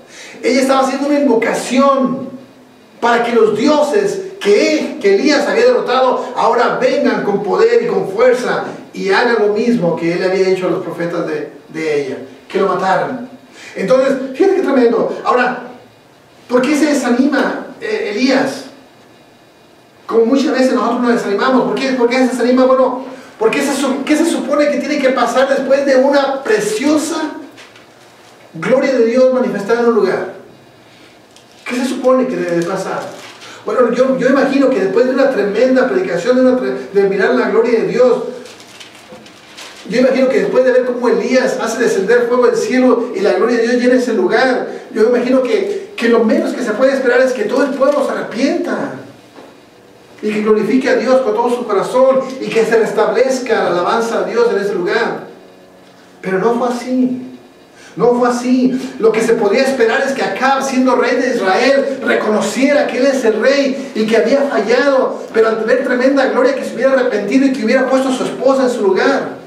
Ella estaba haciendo una invocación para que los dioses que Elías había derrotado ahora vengan con poder y con fuerza y hagan lo mismo que él había hecho a los profetas de ella, que lo mataran. Entonces, fíjate qué tremendo. Ahora, ¿por qué se desanima Elías? Como muchas veces nosotros nos desanimamos. ¿Por qué se desanima? Bueno, ¿qué se supone que tiene que pasar después de una preciosa gloria de Dios manifestada en un lugar? ¿Qué se supone que debe pasar? Bueno, yo imagino que después de una tremenda predicación, de mirar la gloria de Dios, Yo imagino que después de ver cómo Elías hace descender fuego del cielo y la gloria de Dios llena ese lugar, yo imagino que lo menos que se puede esperar es que todo el pueblo se arrepienta y que glorifique a Dios con todo su corazón y que se restablezca la alabanza a Dios en ese lugar. Pero no fue así. No fue así. Lo que se podía esperar es que Acab, siendo rey de Israel, reconociera que él es el rey y que había fallado, pero al ver tremenda gloria, que se hubiera arrepentido y que hubiera puesto a su esposa en su lugar,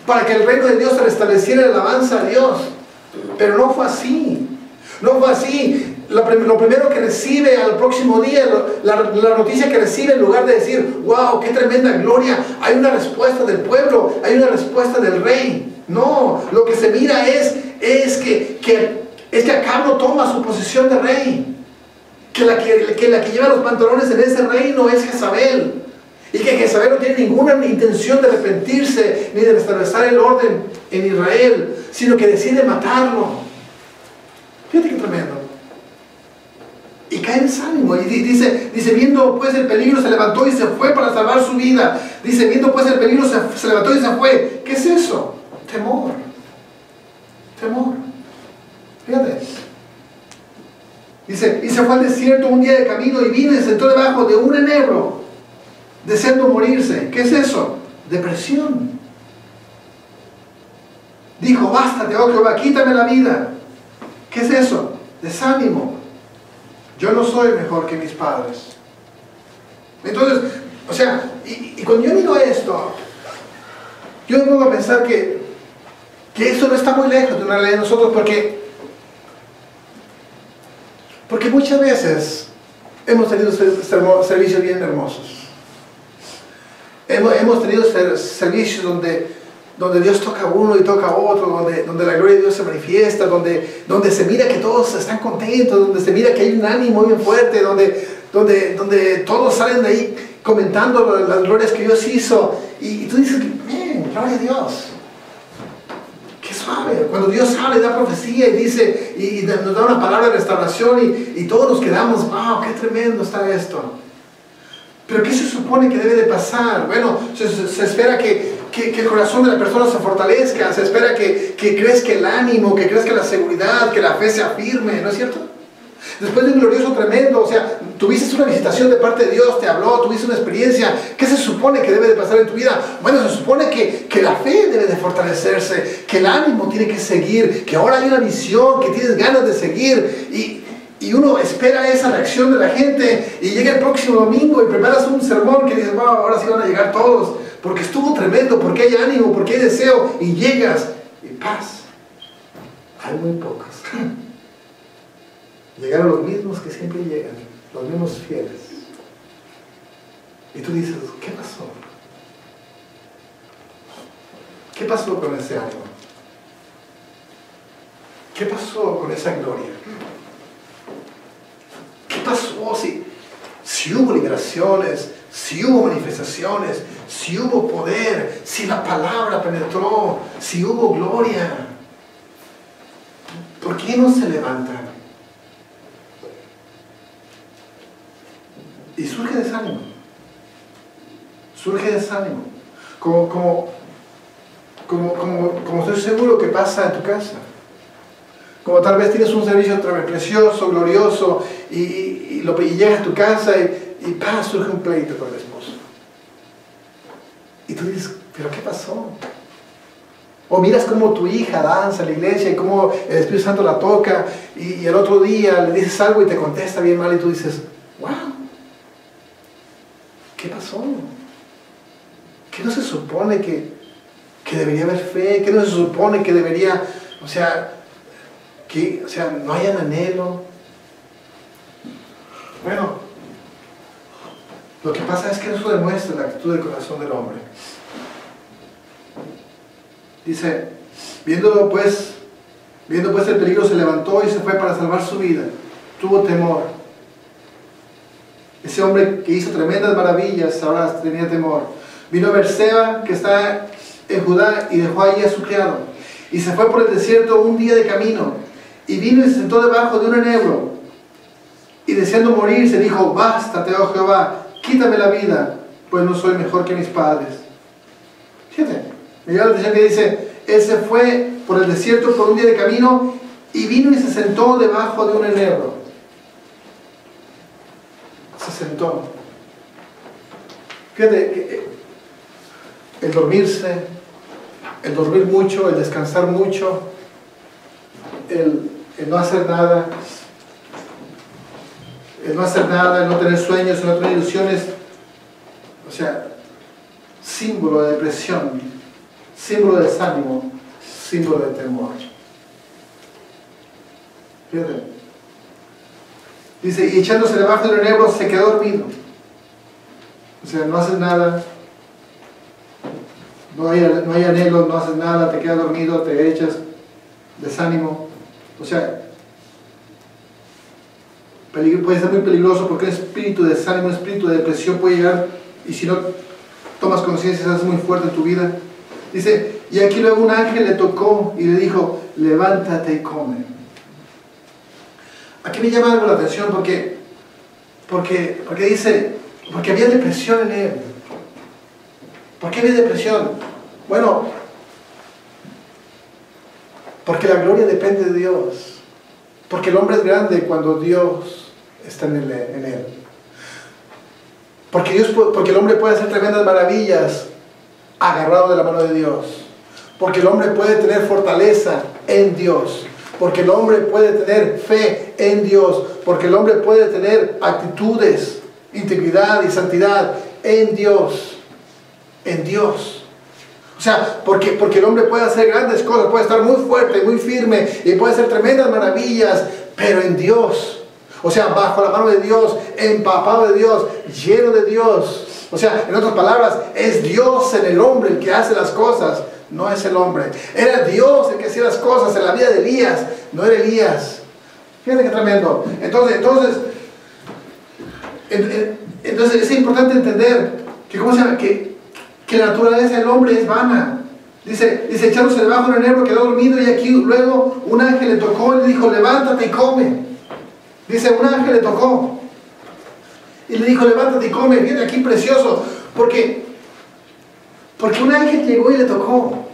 para que el reino de Dios se restableciera en alabanza a Dios. Pero no fue así. No fue así. Lo primero que recibe al próximo día, la noticia que recibe, en lugar de decir, wow, qué tremenda gloria, hay una respuesta del pueblo, hay una respuesta del rey. No, lo que se mira es que Acab no toma su posición de rey. Que la que lleva los pantalones en ese reino es Jezabel. Y que Jezabel no tiene ninguna intención de arrepentirse ni de restablecer el orden en Israel, sino que decide matarlo. Fíjate qué tremendo. Y cae en desánimo. Y dice, viendo pues el peligro, se levantó y se fue para salvar su vida. Dice, viendo pues el peligro, se levantó y se fue. ¿Qué es eso? Temor. Temor. Fíjate. Dice, y se fue al desierto un día de camino y vino y se sentó debajo de un enebro, deseando morirse. ¿Qué es eso? Depresión. Dijo, bástate, oh Jehová, quítame la vida. ¿Qué es eso? Desánimo. Yo no soy mejor que mis padres. Entonces, o sea, y cuando yo miro esto, yo me pongo a pensar que eso no está muy lejos de una ley de nosotros, porque muchas veces hemos tenido servicios bien hermosos. Hemos tenido servicios donde Dios toca a uno y toca a otro, donde la gloria de Dios se manifiesta, donde se mira que todos están contentos, donde se mira que hay un ánimo bien fuerte, donde todos salen de ahí comentando las glorias que Dios hizo, y tú dices, bien, gloria a Dios. Qué suave. Cuando Dios habla y da profecía y dice, y nos da una palabra de restauración, y todos nos quedamos, wow, qué tremendo está esto. Pero ¿qué se supone que debe de pasar? Bueno, se espera que el corazón de la persona se fortalezca, se espera que crezca el ánimo, que crezca la seguridad, que la fe se afirme, ¿no es cierto? Después de un glorioso tremendo, o sea, tuviste una visitación de parte de Dios, te habló, tuviste una experiencia. ¿Qué se supone que debe de pasar en tu vida? Bueno, se supone que la fe debe de fortalecerse, que el ánimo tiene que seguir, que ahora hay una visión, que tienes ganas de seguir, y uno espera esa reacción de la gente, y llega el próximo domingo y preparas un sermón que dices, wow, ahora sí van a llegar todos, porque estuvo tremendo, porque hay ánimo, porque hay deseo, y llegas, y paz. Hay muy pocos. Llegaron los mismos que siempre llegan, los mismos fieles. Y tú dices, ¿qué pasó? ¿Qué pasó con ese ánimo? ¿Qué pasó con esa gloria? ¿Qué pasó si hubo liberaciones, si hubo manifestaciones, si hubo poder, si la palabra penetró, si hubo gloria? ¿Por qué no se levantan? Y surge desánimo. Surge desánimo. Como estoy seguro que pasa en tu casa. Como tal vez tienes un servicio precioso, glorioso, y llegas a tu casa y surge un pleito con el esposo. Y tú dices, ¿pero qué pasó? O miras cómo tu hija danza en la iglesia y cómo el Espíritu Santo la toca, y el otro día le dices algo y te contesta bien mal y tú dices, wow, ¿qué pasó? ¿Qué no se supone que debería haber fe? ¿Qué no se supone que debería, no hayan anhelo? Bueno, lo que pasa es que eso demuestra la actitud del corazón del hombre. Dice, viendo pues el peligro, se levantó y se fue para salvar su vida. Tuvo temor. Ese hombre que hizo tremendas maravillas ahora tenía temor. Vino a Berseba, que está en Judá, y dejó allí a su criado. Y se fue por el desierto un día de camino. Y vino y se sentó debajo de un enebro. Y deseando morir, se dijo, bástate, oh Jehová, quítame la vida, pues no soy mejor que mis padres. Fíjate, Me llama la atención que dice, él se fue por el desierto por un día de camino y vino y se sentó debajo de un enebro. Se sentó. Fíjate, el dormirse, el dormir mucho, el descansar mucho, el no hacer nada, el no tener sueños, el no tener ilusiones, o sea, símbolo de depresión, símbolo de desánimo, símbolo de temor. Fíjate. Dice, y echándose debajo del enebro se quedó dormido. O sea, no haces nada, no hay anhelo, no haces nada, te quedas dormido, te echas, desánimo. O sea, puede ser muy peligroso porque un espíritu de desánimo, un espíritu de depresión puede llegar, y si no tomas conciencia, es muy fuerte en tu vida. Dice, y aquí luego un ángel le tocó y le dijo, levántate y come. Aquí me llama algo la atención porque dice, porque había depresión en él. ¿Por qué había depresión? Bueno, porque la gloria depende de Dios. Porque el hombre es grande cuando Dios está en él. Porque el hombre puede hacer tremendas maravillas agarrado de la mano de Dios. Porque el hombre puede tener fortaleza en Dios. Porque el hombre puede tener fe en Dios. Porque el hombre puede tener actitudes, integridad y santidad en Dios. En Dios. O sea, porque el hombre puede hacer grandes cosas, puede estar muy fuerte, muy firme y puede hacer tremendas maravillas, pero en Dios. O sea, bajo la mano de Dios, empapado de Dios, lleno de Dios. O sea, en otras palabras, es Dios en el hombre el que hace las cosas, no es el hombre. Era Dios el que hacía las cosas en la vida de Elías, no era Elías. Fíjate qué tremendo. Entonces es importante entender que, ¿cómo se llama? Que la naturaleza del hombre es vana. Dice echándose debajo de un enebro, quedó dormido, y aquí luego un ángel le tocó y le dijo, levántate y come. Dice, un ángel le tocó y le dijo, levántate y come. Viene aquí precioso, porque un ángel llegó y le tocó.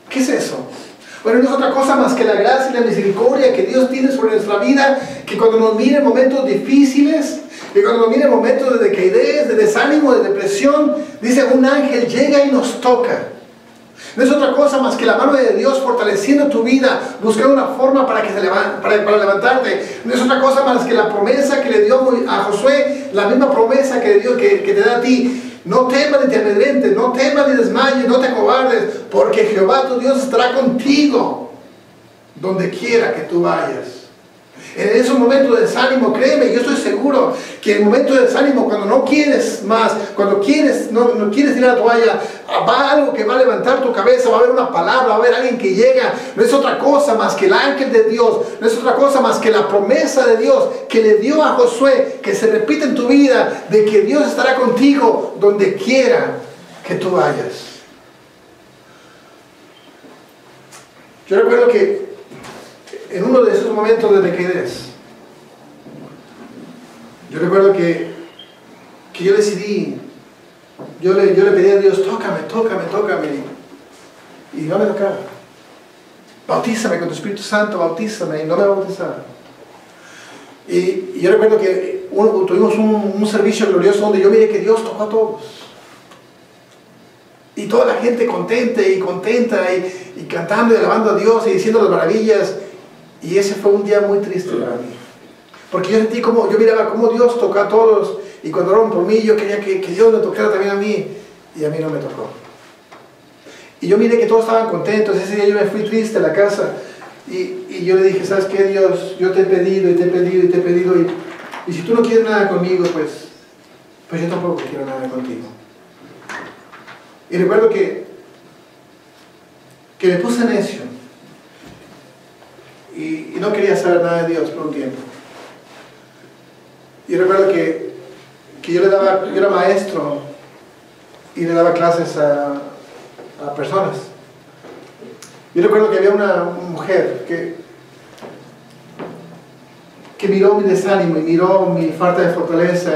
¿Qué es eso? Bueno, no es otra cosa más que la gracia y la misericordia que Dios tiene sobre nuestra vida, que cuando nos mire en momentos difíciles, que cuando nos mire en momentos de decaidez, de desánimo, de depresión, dice, un ángel llega y nos toca. No es otra cosa más que la mano de Dios fortaleciendo tu vida, buscando una forma para levantarte. No es otra cosa más que la promesa que le dio a Josué, la misma promesa que le dio, que te da a ti. No temas ni te amedrentes, no temas ni desmayes, no te acobardes, porque Jehová tu Dios estará contigo donde quiera que tú vayas. En esos momentos de desánimo, créeme, yo estoy seguro que en el momento de desánimo, cuando no quieres más, cuando no quieres tirar la toalla, va algo que va a levantar tu cabeza, va a haber una palabra, va a haber alguien que llega. No es otra cosa más que el ángel de Dios, no es otra cosa más que la promesa de Dios que le dio a Josué, que se repite en tu vida, de que Dios estará contigo donde quiera que tú vayas. Yo recuerdo que en uno de esos momentos de decaidez, yo recuerdo que yo decidí, yo le pedí a Dios, tócame, y no me tocaba. Bautízame con tu Espíritu Santo, bautízame, y no me bautizaba. Y yo recuerdo que tuvimos un servicio glorioso donde yo miré que Dios tocó a todos. Y toda la gente contenta y cantando y alabando a Dios y diciendo las maravillas. Y ese fue un día muy triste para mí. Porque yo miraba cómo Dios tocó a todos. Y cuando oraron por mí, yo quería que Dios me tocara también a mí. Y a mí no me tocó. Y yo miré que todos estaban contentos. Ese día yo me fui triste a la casa. Y yo le dije, ¿sabes qué, Dios? Yo te he pedido y te he pedido y te he pedido. Y si tú no quieres nada conmigo, pues yo tampoco quiero nada contigo. Y recuerdo que me puse necio. Y no quería saber nada de Dios por un tiempo. Y recuerdo que yo era maestro y le daba clases a personas. Yo recuerdo que había una mujer que miró mi desánimo y miró mi falta de fortaleza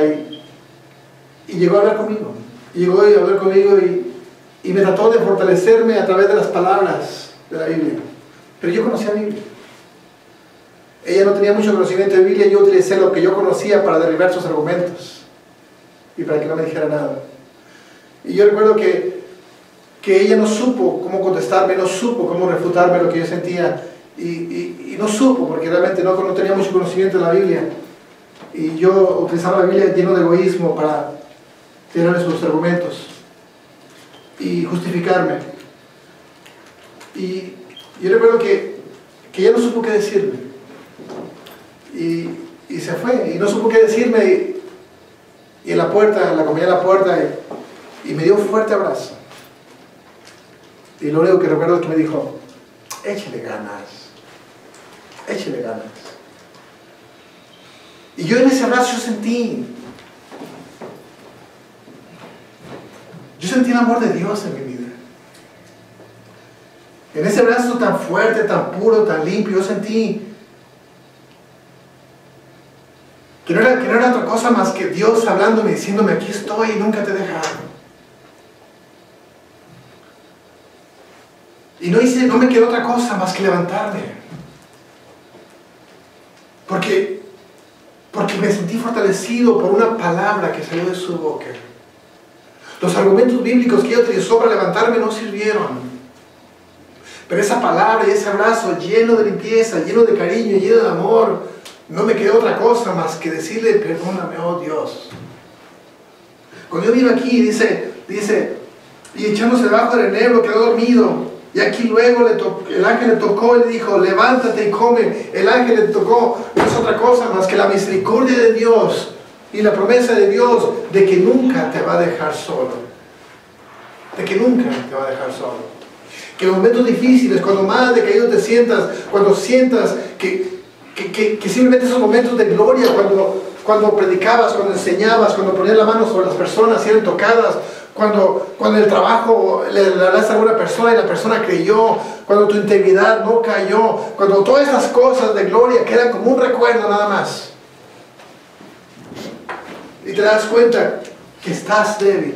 y llegó a hablar conmigo. Y llegó a hablar conmigo y y me trató de fortalecerme a través de las palabras de la Biblia. Pero yo conocía la Biblia. Ella no tenía mucho conocimiento de Biblia, yo utilicé lo que yo conocía para derribar sus argumentos y para que no me dijera nada. Y yo recuerdo que ella no supo cómo contestarme, no supo cómo refutarme lo que yo sentía, y no supo, porque realmente no tenía mucho conocimiento de la Biblia, y yo utilizaba la Biblia lleno de egoísmo para tirarle sus argumentos y justificarme. Y yo recuerdo que ella no supo qué decirme, y se fue, y no supo qué decirme, y en la puerta, la acompañé a la puerta, y me dio un fuerte abrazo. Y lo único que recuerdo es que me dijo, échale ganas, échale ganas. Y yo en ese abrazo yo sentí el amor de Dios en mi vida. En ese abrazo tan fuerte, tan puro, tan limpio, yo sentí que no era otra cosa más que Dios hablándome, diciéndome, aquí estoy y nunca te he dejado. Y no me quedó otra cosa más que levantarme. Porque me sentí fortalecido por una palabra que salió de su boca. Los argumentos bíblicos que ella utilizó para levantarme no sirvieron. Pero esa palabra y ese abrazo lleno de limpieza, lleno de cariño, lleno de amor, no me quedó otra cosa más que decirle, perdóname, oh Dios. Cuando yo vino aquí, dice, y echándose debajo del enebro, quedó dormido. Y aquí luego el ángel le tocó y le dijo, levántate y come. El ángel le tocó, no es otra cosa más que la misericordia de Dios y la promesa de Dios de que nunca te va a dejar solo. De que nunca te va a dejar solo. Que en los momentos difíciles, cuando más decaído te sientas, cuando sientas que simplemente esos momentos de gloria, cuando predicabas, cuando enseñabas, cuando ponías la mano sobre las personas y eran tocadas, cuando en el trabajo le hablaste a alguna persona y la persona creyó, cuando tu integridad no cayó, cuando todas estas cosas de gloria quedan como un recuerdo nada más. Y te das cuenta que estás débil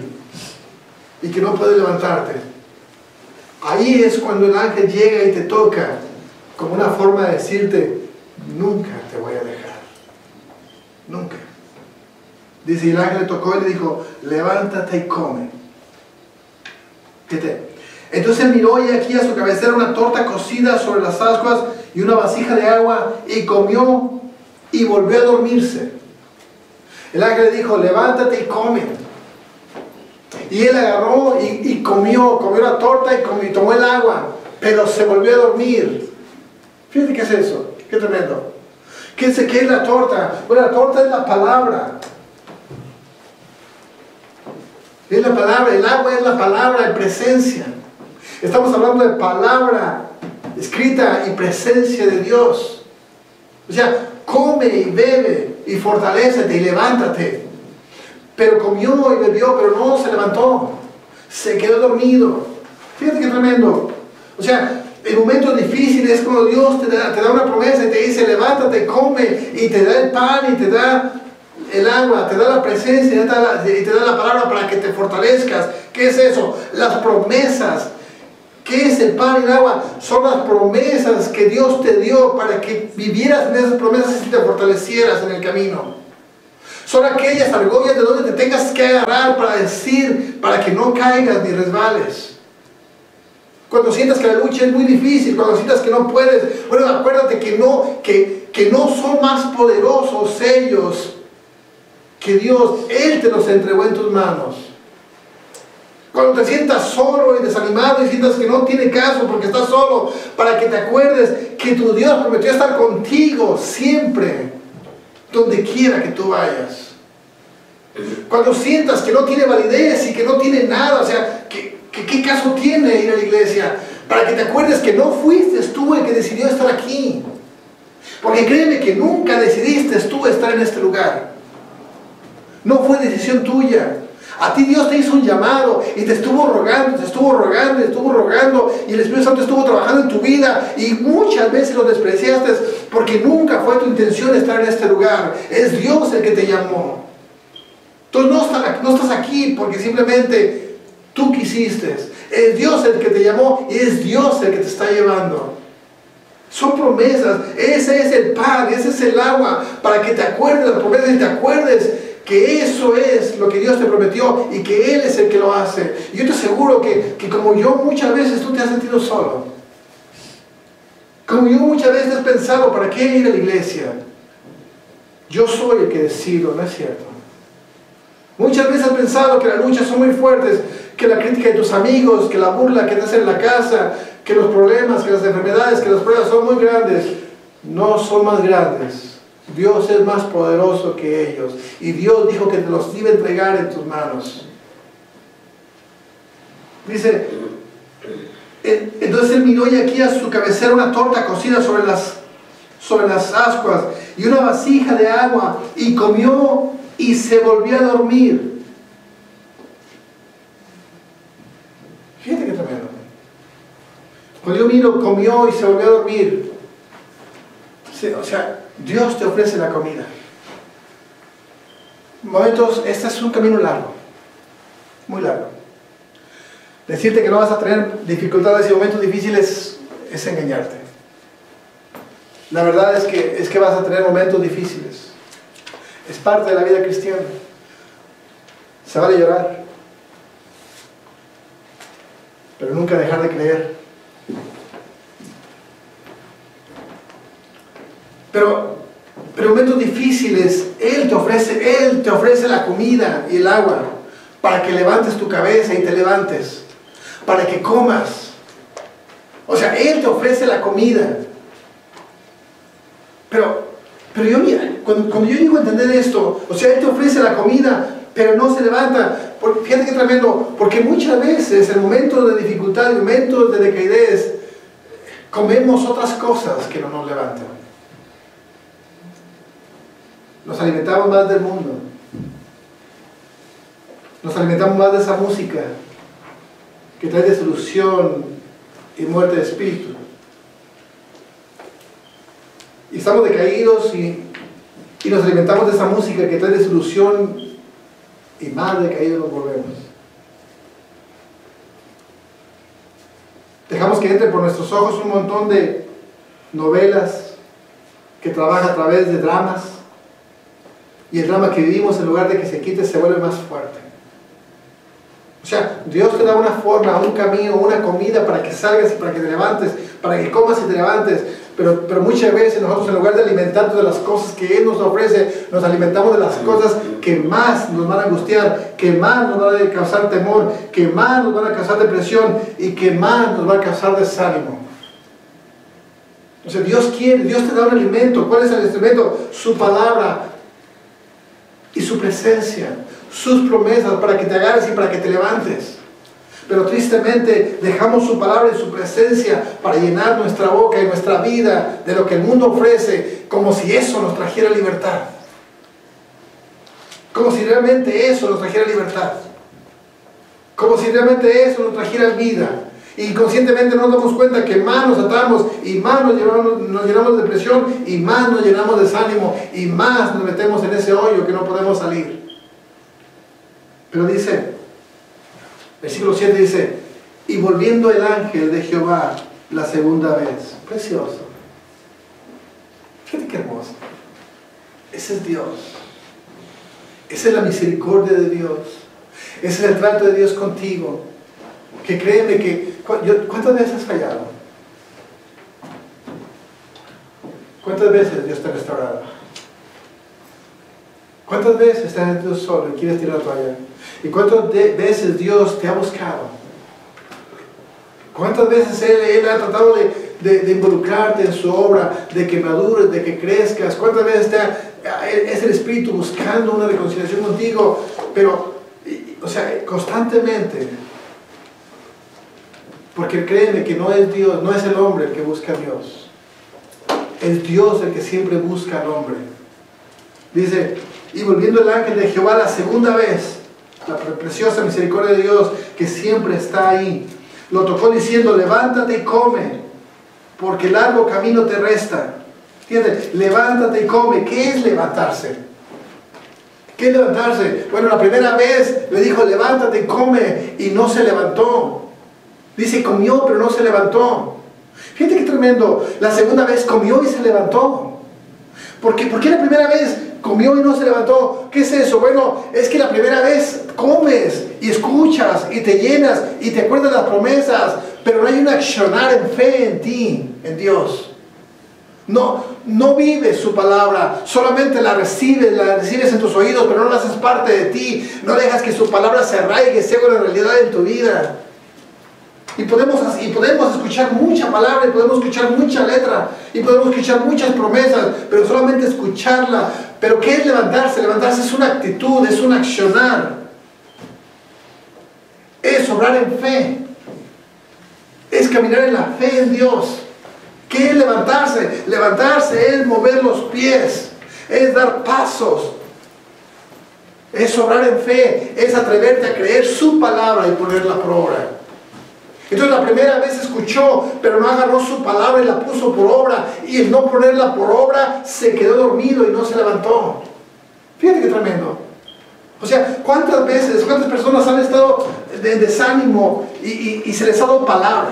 y que no puedes levantarte. Ahí es cuando el ángel llega y te toca como una forma de decirte, nunca te voy a dejar. Nunca. Dice, y el ángel le tocó y le dijo, levántate y come. Fíjate. Entonces él miró y aquí a su cabecera una torta cocida sobre las ascuas y una vasija de agua, y comió y volvió a dormirse. El ángel le dijo, levántate y come. Y él agarró y comió la torta y tomó el agua, pero se volvió a dormir. Fíjate qué es eso, qué tremendo. ¿Qué es la torta? Bueno, la torta es la palabra. Es la palabra, el agua es la palabra en presencia. Estamos hablando de palabra escrita y presencia de Dios. O sea, come y bebe y fortalécete y levántate. Pero comió y bebió, pero no se levantó. Se quedó dormido. Fíjate qué tremendo. O sea, en momentos difíciles es cuando Dios te da una promesa y te dice, levántate, come, y te da el pan y te da el agua, te da la presencia y te da la palabra para que te fortalezcas. ¿Qué es eso? Las promesas. ¿Qué es el pan y el agua? Son las promesas que Dios te dio para que vivieras en esas promesas y te fortalecieras en el camino. Son aquellas argollas de donde te tengas que agarrar para decir, para que no caigas ni resbales. Cuando sientas que la lucha es muy difícil, cuando sientas que no puedes, bueno, acuérdate que no son más poderosos ellos que Dios. Él te los entregó en tus manos. Cuando te sientas solo y desanimado y sientas que no tiene caso porque estás solo, para que te acuerdes que tu Dios prometió estar contigo siempre, donde quiera que tú vayas. Cuando sientas que no tiene validez y que no tiene nada, o sea, ¿qué caso tiene ir a la iglesia? Para que te acuerdes que no fuiste tú el que decidió estar aquí. Porque créeme que nunca decidiste tú estar en este lugar. No fue decisión tuya. A ti Dios te hizo un llamado y te estuvo rogando, y el Espíritu Santo estuvo trabajando en tu vida y muchas veces lo despreciaste porque nunca fue tu intención estar en este lugar. Es Dios el que te llamó. Tú no estás aquí porque simplemente Tú quisiste. Es Dios el que te llamó y es Dios el que te está llevando. Son promesas. Ese es el pan, ese es el agua, para que te acuerdes de las promesas y te acuerdes que eso es lo que Dios te prometió y que Él es el que lo hace. Y yo te aseguro que como yo muchas veces tú te has sentido solo. Como yo muchas veces has pensado, ¿para qué ir a la iglesia? Yo soy el que decido, ¿no es cierto? Muchas veces has pensado que las luchas son muy fuertes, que la crítica de tus amigos, que la burla que te hacen en la casa, que los problemas, que las enfermedades, que las pruebas son muy grandes. No son más grandes. Dios es más poderoso que ellos. Y Dios dijo que te los iba a entregar en tus manos. Dice, entonces él miró y aquí a su cabecera una torta cocida sobre las ascuas y una vasija de agua, y comió y se volvió a dormir. Fíjate que tremendo. Cuando yo miro, comió y se volvió a dormir. Sí, o sea, Dios te ofrece la comida. Momentos, este es un camino largo, muy largo. Decirte que no vas a tener dificultades y momentos difíciles es engañarte. La verdad es que vas a tener momentos difíciles. Es parte de la vida cristiana. Se vale llorar, pero nunca dejar de creer. Pero momentos difíciles, Él te ofrece la comida y el agua para que levantes tu cabeza y te levantes, para que comas. O sea, Él te ofrece la comida. Pero yo, mira, cuando yo llego a entender esto, o sea, Él te ofrece la comida, pero no se levanta. Fíjate qué tremendo, porque muchas veces en momentos de dificultad, en momentos de decaidez, comemos otras cosas que no nos levantan. Nos alimentamos más del mundo. Nos alimentamos más de esa música que trae desilusión y muerte de espíritu. Y estamos decaídos y nos alimentamos de esa música que trae desilusión, y más decaídos nos volvemos. Dejamos que entre por nuestros ojos un montón de novelas que trabaja a través de dramas, y el drama que vivimos, en lugar de que se quite, se vuelve más fuerte. O sea, Dios te da una forma, un camino, una comida para que salgas y para que te levantes, para que comas y te levantes. Pero muchas veces nosotros, en lugar de alimentarnos de las cosas que Él nos ofrece, nos alimentamos de las cosas que más nos van a angustiar, que más nos van a causar temor, que más nos van a causar depresión y que más nos van a causar desánimo. O sea, Dios te da un alimento. ¿Cuál es el alimento? Su palabra y su presencia, sus promesas para que te agarres y para que te levantes. Pero tristemente dejamos su palabra y su presencia para llenar nuestra boca y nuestra vida de lo que el mundo ofrece, como si eso nos trajera libertad. Como si realmente eso nos trajera libertad. Como si realmente eso nos trajera vida. Y conscientemente nos damos cuenta que más nos atamos y más nos llenamos de depresión y más nos llenamos de desánimo y más nos metemos en ese hoyo que no podemos salir. Pero dice, versículo 7 dice, y volviendo el ángel de Jehová la segunda vez. Precioso. Fíjate qué hermoso. Ese es Dios. Esa es la misericordia de Dios. Ese es el trato de Dios contigo. Que créeme que... ¿Cuántas veces has fallado? ¿Cuántas veces Dios te ha restaurado? ¿Cuántas veces estás en tu solo y quieres tirar la toalla? ¿Y cuántas veces Dios te ha buscado? ¿Cuántas veces Él ha tratado de involucrarte en su obra, de que madures, de que crezcas? ¿Cuántas veces es el Espíritu buscando una reconciliación contigo? Pero, o sea, constantemente. Porque créeme que no es Dios, no es el hombre el que busca a Dios. Es Dios el que siempre busca al hombre. Dice, y volviendo el ángel de Jehová la segunda vez, la preciosa misericordia de Dios que siempre está ahí, lo tocó diciendo, levántate y come, porque largo camino te resta. Fíjate, levántate y come. ¿Qué es levantarse? ¿Qué es levantarse? Bueno, la primera vez le dijo, levántate y come, y no se levantó. Dice, comió, pero no se levantó. Fíjate qué tremendo. La segunda vez comió y se levantó. ¿Por qué la primera vez comió y no se levantó? ¿Qué es eso? Bueno, es que la primera vez comes y escuchas y te llenas y te acuerdas de las promesas, pero no hay un accionar en fe en ti, en Dios. No vives su palabra, solamente la recibes en tus oídos, pero no la haces parte de ti. No dejas que su palabra se arraigue, sea una realidad en tu vida. Y podemos escuchar mucha palabra, y podemos escuchar mucha letra, y podemos escuchar muchas promesas, pero solamente escucharla. Pero ¿qué es levantarse? Levantarse es una actitud, es un accionar. Es obrar en fe. Es caminar en la fe en Dios. ¿Qué es levantarse? Levantarse es mover los pies, es dar pasos, es obrar en fe, es atreverte a creer su palabra y ponerla por obra. Entonces la primera vez escuchó, pero no agarró su palabra y la puso por obra, y el no ponerla por obra se quedó dormido y no se levantó. Fíjate qué tremendo. O sea, ¿cuántas personas han estado de desánimo y se les ha dado palabra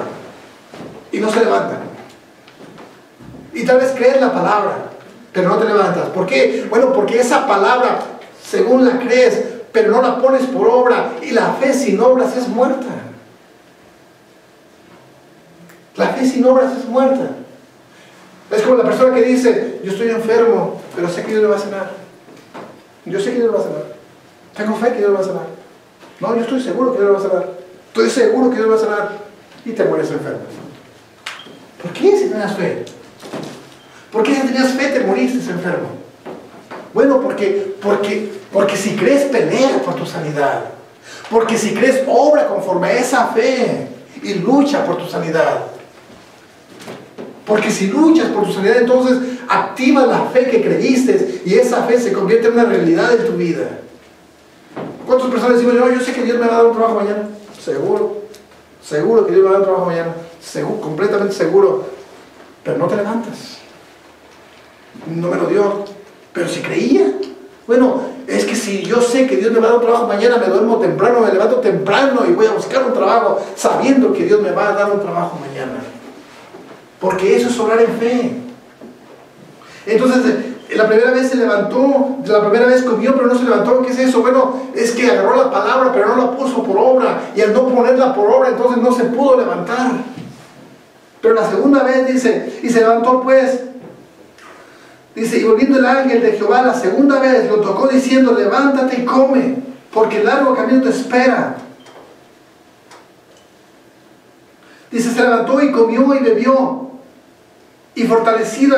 y no se levantan? Y tal vez crees la palabra, pero no te levantas. ¿Por qué? Bueno, porque esa palabra, según la crees, pero no la pones por obra, y la fe sin obras es muerta. La fe sin obras es muerta. Es como la persona que dice, yo estoy enfermo, pero sé que Dios me va a sanar. Yo sé que Dios me va a sanar. Tengo fe que Dios me va a sanar. No, yo estoy seguro que Dios me va a sanar. Estoy seguro que Dios me va a sanar. Y te mueres enfermo. ¿Por qué si tenías fe? ¿Por qué si tenías fe te moriste enfermo? Bueno, porque si crees, pelea por tu sanidad. Porque si crees, obra conforme a esa fe y lucha por tu sanidad. Porque si luchas por tu sanidad, entonces activa la fe que creíste, y esa fe se convierte en una realidad en tu vida. ¿Cuántas personas dicen, no, yo sé que Dios me va a dar un trabajo mañana? Seguro que Dios me va a dar un trabajo mañana. Seguro, completamente seguro. Pero no te levantas. No me lo dio. Pero si creía, bueno, es que si yo sé que Dios me va a dar un trabajo mañana, me duermo temprano, me levanto temprano y voy a buscar un trabajo, sabiendo que Dios me va a dar un trabajo mañana. Porque eso es orar en fe. Entonces, la primera vez se levantó, la primera vez comió, pero no se levantó. ¿Qué es eso? Bueno, es que agarró la palabra, pero no la puso por obra. Y al no ponerla por obra, entonces no se pudo levantar. Pero la segunda vez dice, y se levantó pues. Dice, y volviendo el ángel de Jehová la segunda vez, lo tocó diciendo, levántate y come, porque el largo camino te espera. Dice, se levantó y comió y bebió. Y fortalecido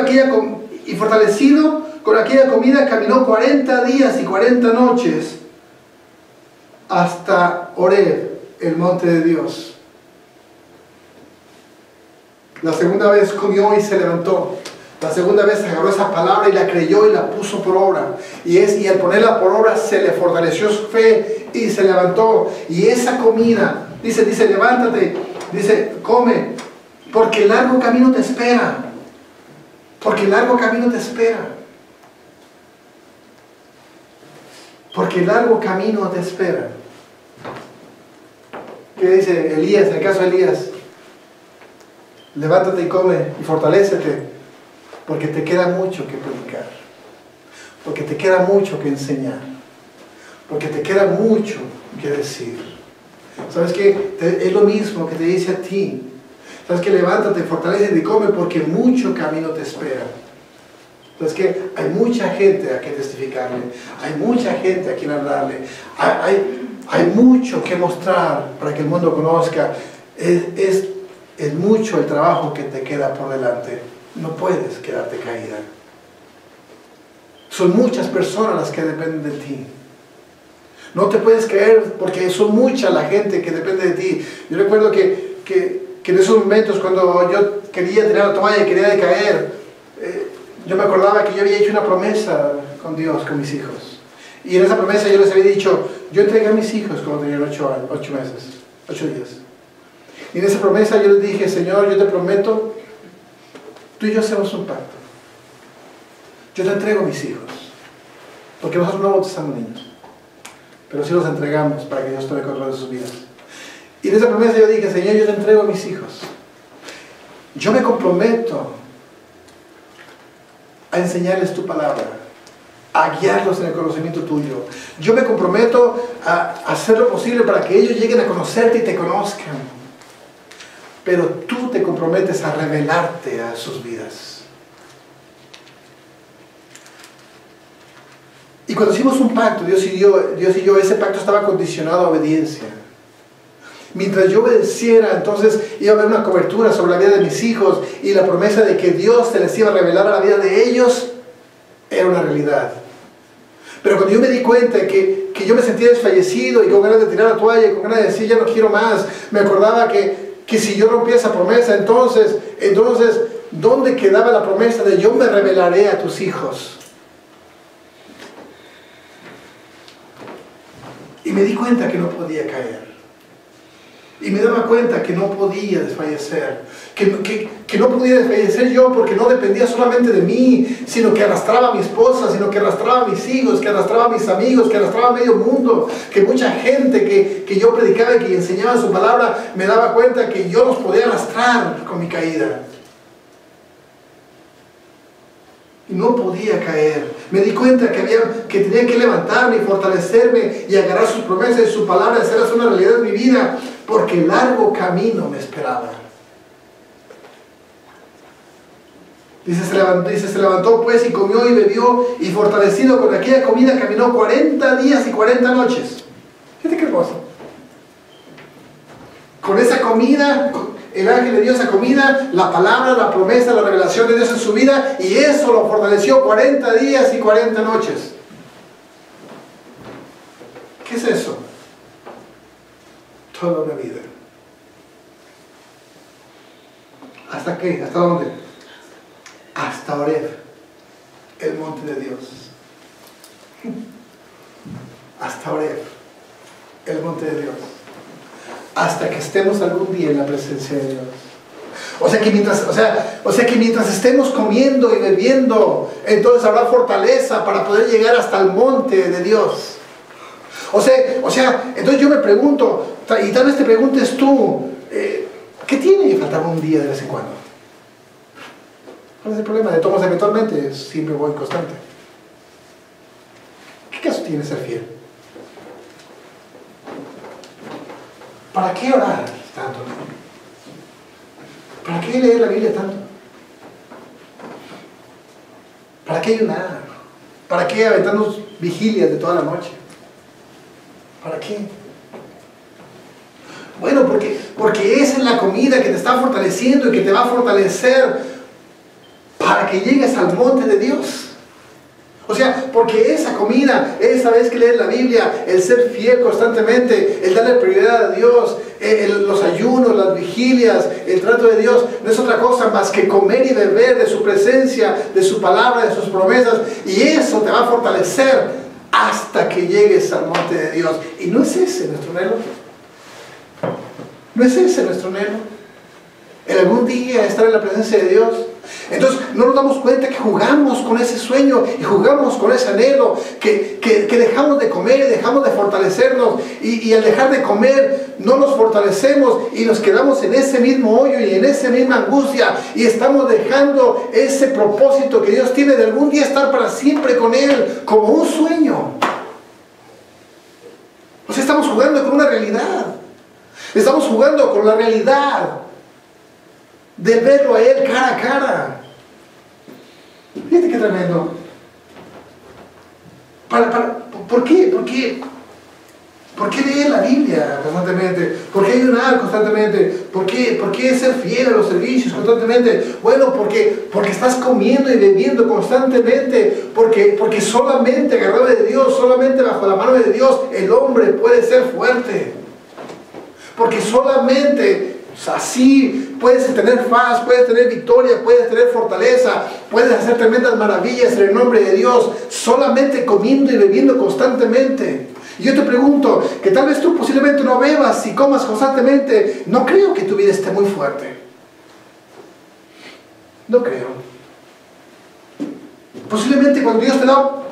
con aquella comida caminó 40 días y 40 noches hasta Horeb, el monte de Dios. La segunda vez comió y se levantó. La segunda vez agarró esa palabra y la creyó y la puso por obra. Y al ponerla por obra se le fortaleció su fe y se levantó. Y esa comida, dice, levántate, dice, come, porque el largo camino te espera. Porque el largo camino te espera. Porque el largo camino te espera. ¿Qué dice Elías, en el caso de Elías? Levántate y come y fortalécete, porque te queda mucho que predicar, porque te queda mucho que enseñar, porque te queda mucho que decir. ¿Sabes qué? Es lo mismo que te dice a ti. ¿Sabes qué? Levántate, fortalécete y come, porque mucho camino te espera. ¿Sabes qué? Hay mucha gente a quien testificarle, hay mucha gente a quien hablarle, hay mucho que mostrar para que el mundo conozca. Es mucho el trabajo que te queda por delante. No puedes quedarte caída. Son muchas personas las que dependen de ti. No te puedes caer porque son mucha la gente que depende de ti. Yo recuerdo que en esos momentos cuando yo quería tirar la toalla y quería decaer, yo me acordaba que yo había hecho una promesa con Dios, con mis hijos. Y en esa promesa yo les había dicho, yo entregué a mis hijos cuando tenían 8 días. Y en esa promesa yo les dije, Señor, yo te prometo, tú y yo hacemos un pacto. Yo te entrego a mis hijos. Porque nosotros no bautizamos niños, pero sí los entregamos para que Dios tome control de sus vidas. Y en esa promesa yo dije, Señor, yo te entrego a mis hijos. Yo me comprometo a enseñarles tu palabra, a guiarlos en el conocimiento tuyo. Yo me comprometo a hacer lo posible para que ellos lleguen a conocerte y te conozcan. Pero tú te comprometes a revelarte a sus vidas. Y cuando hicimos un pacto, Dios y yo, ese pacto estaba condicionado a obediencia. Mientras yo obedeciera, entonces iba a haber una cobertura sobre la vida de mis hijos, y la promesa de que Dios se les iba a revelar a la vida de ellos era una realidad. Pero cuando yo me di cuenta que yo me sentía desfallecido y con ganas de tirar la toalla y con ganas de decir ya no quiero más, me acordaba que si yo rompía esa promesa, entonces ¿dónde quedaba la promesa de yo me revelaré a tus hijos? Y me di cuenta que no podía caer. Y me daba cuenta que no podía desfallecer. Que no podía desfallecer yo porque no dependía solamente de mí, sino que arrastraba a mi esposa, sino que arrastraba a mis hijos, que arrastraba a mis amigos, que arrastraba a medio mundo. Que mucha gente que yo predicaba y que enseñaba su palabra, me daba cuenta que yo los podía arrastrar con mi caída. Y no podía caer. Me di cuenta que tenía que levantarme y fortalecerme y agarrar sus promesas y su palabra y hacerlas una realidad en mi vida, porque largo camino me esperaba. Dice, se levantó pues y comió y bebió, y fortalecido con aquella comida caminó 40 días y 40 noches. Fíjate qué hermoso. Con esa comida, el ángel le dio esa comida, la palabra, la promesa, la revelación de Dios en su vida, y eso lo fortaleció 40 días y 40 noches. ¿Qué es eso? Toda una vida. ¿Hasta qué? ¿Hasta dónde? Hasta Horeb, el monte de Dios. Hasta Horeb, el monte de Dios. Hasta que estemos algún día en la presencia de Dios. O sea que mientras estemos comiendo y bebiendo, entonces habrá fortaleza para poder llegar hasta el monte de Dios. O sea, entonces yo me pregunto, y tal vez te preguntes tú, ¿qué tiene que faltar un día de vez en cuando? ¿Cuál es el problema? De todos eventualmente siempre voy constante. ¿Qué caso tiene ser fiel? ¿Para qué orar tanto? ¿Para qué leer la Biblia tanto? ¿Para qué ayunar? ¿Para qué aventarnos vigilias de toda la noche? ¿Para qué? Bueno, porque esa es la comida que te está fortaleciendo y que te va a fortalecer para que llegues al monte de Dios. O sea, porque esa comida, esa vez que lees la Biblia, el ser fiel constantemente, el darle prioridad a Dios, los ayunos, las vigilias, el trato de Dios, no es otra cosa más que comer y beber de su presencia, de su palabra, de sus promesas, y eso te va a fortalecer hasta que llegues al monte de Dios. Y no es ese nuestro anhelo. No es ese nuestro anhelo. El algún día estar en la presencia de Dios. Entonces no nos damos cuenta que jugamos con ese sueño y jugamos con ese anhelo, que dejamos de comer y dejamos de fortalecernos, y al dejar de comer no nos fortalecemos y nos quedamos en ese mismo hoyo y en esa misma angustia, y estamos dejando ese propósito que Dios tiene de algún día estar para siempre con Él como un sueño. O sea, estamos jugando con una realidad. Estamos jugando con la realidad de verlo a Él cara a cara. Fíjate qué tremendo. ¿Por qué? ¿Por qué leer la Biblia constantemente? ¿Por qué ayunar constantemente? ¿Por qué ser fiel a los servicios constantemente? Bueno, porque estás comiendo y bebiendo constantemente. Porque solamente agarrado de Dios, solamente bajo la mano de Dios, el hombre puede ser fuerte. Porque solamente así puedes tener paz, puedes tener victoria, puedes tener fortaleza, puedes hacer tremendas maravillas en el nombre de Dios, solamente comiendo y bebiendo constantemente. Y yo te pregunto, que tal vez tú posiblemente no bebas y comas constantemente, no creo que tu vida esté muy fuerte. No creo. Posiblemente cuando Dios te da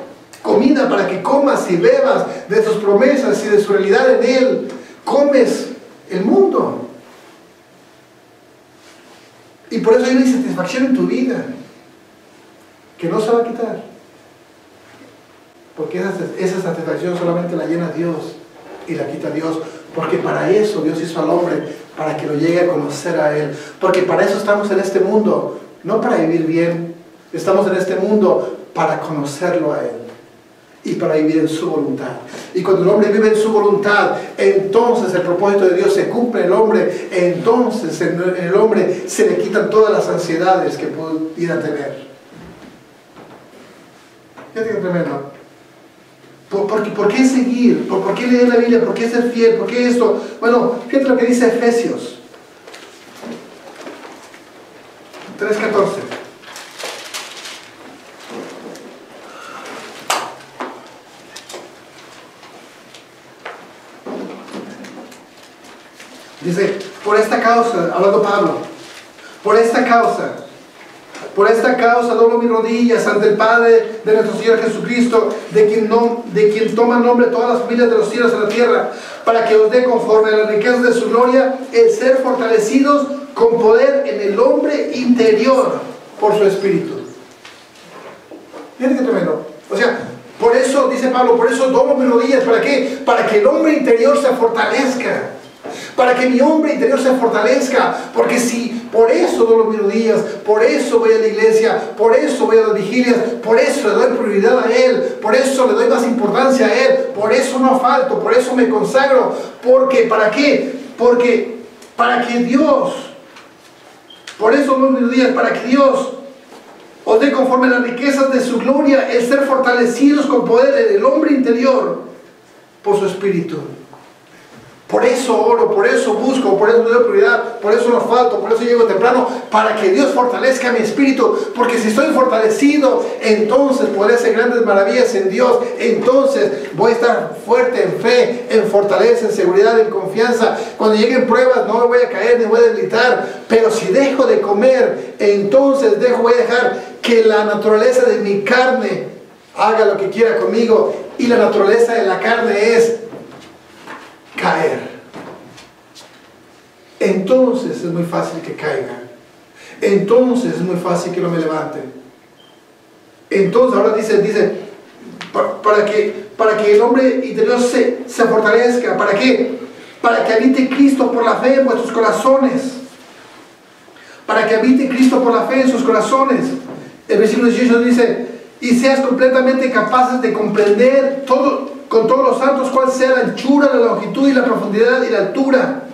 comida para que comas y bebas de sus promesas y de su realidad en Él. Comes el mundo. Y por eso hay una insatisfacción en tu vida que no se va a quitar. Porque esa satisfacción solamente la llena Dios y la quita Dios. Porque para eso Dios hizo al hombre, para que lo llegue a conocer a Él. Porque para eso estamos en este mundo, no para vivir bien. Estamos en este mundo para conocerlo a Él y para vivir en su voluntad. Y cuando el hombre vive en su voluntad, entonces el propósito de Dios se cumple en el hombre. Entonces en el hombre se le quitan todas las ansiedades que pudiera tener. Fíjate que tremendo. ¿Por qué seguir? ¿Por qué leer la Biblia? ¿Por qué ser fiel? ¿Por qué esto? Bueno, fíjate lo que dice Efesios 3:14. Dice, por esta causa, hablando Pablo, por esta causa doblo mis rodillas ante el Padre de nuestro Señor Jesucristo, de quien toma nombre todas las familias de los cielos y la tierra, para que os dé conforme a las riquezas de su gloria, el ser fortalecidos con poder en el hombre interior por su Espíritu. Fíjate qué tremendo. O sea, por eso, dice Pablo, por eso doblo mis rodillas. ¿Para qué? Para que el hombre interior se fortalezca. Para que mi hombre interior se fortalezca. Porque si por eso doblo mis rodillas, por eso voy a la iglesia, por eso voy a las vigilias, por eso le doy prioridad a Él, por eso le doy más importancia a Él, por eso no falto, por eso me consagro. Porque, ¿para qué? Porque para que Dios, por eso doblo mis rodillas, para que Dios os dé conforme a las riquezas de su gloria, el ser fortalecidos con poder en el hombre interior por su Espíritu. Por eso oro, por eso busco, por eso le doy prioridad, por eso no falto, por eso llego temprano, para que Dios fortalezca mi espíritu. Porque si estoy fortalecido, entonces podré hacer grandes maravillas en Dios. Entonces voy a estar fuerte en fe, en fortaleza, en seguridad, en confianza. Cuando lleguen pruebas no me voy a caer ni voy a debilitar. Pero si dejo de comer, entonces voy a dejar que la naturaleza de mi carne haga lo que quiera conmigo. Y la naturaleza de la carne es caer. Entonces es muy fácil que caiga. Entonces es muy fácil que no me levante. Entonces ahora dice para que el hombre interior se fortalezca. ¿Para qué? Para que habite Cristo por la fe en vuestros corazones. Para que habite Cristo por la fe en sus corazones. El versículo 18 dice, y seas completamente capaces de comprender con todos los santos cuál sea la anchura, la longitud y la profundidad y la altura,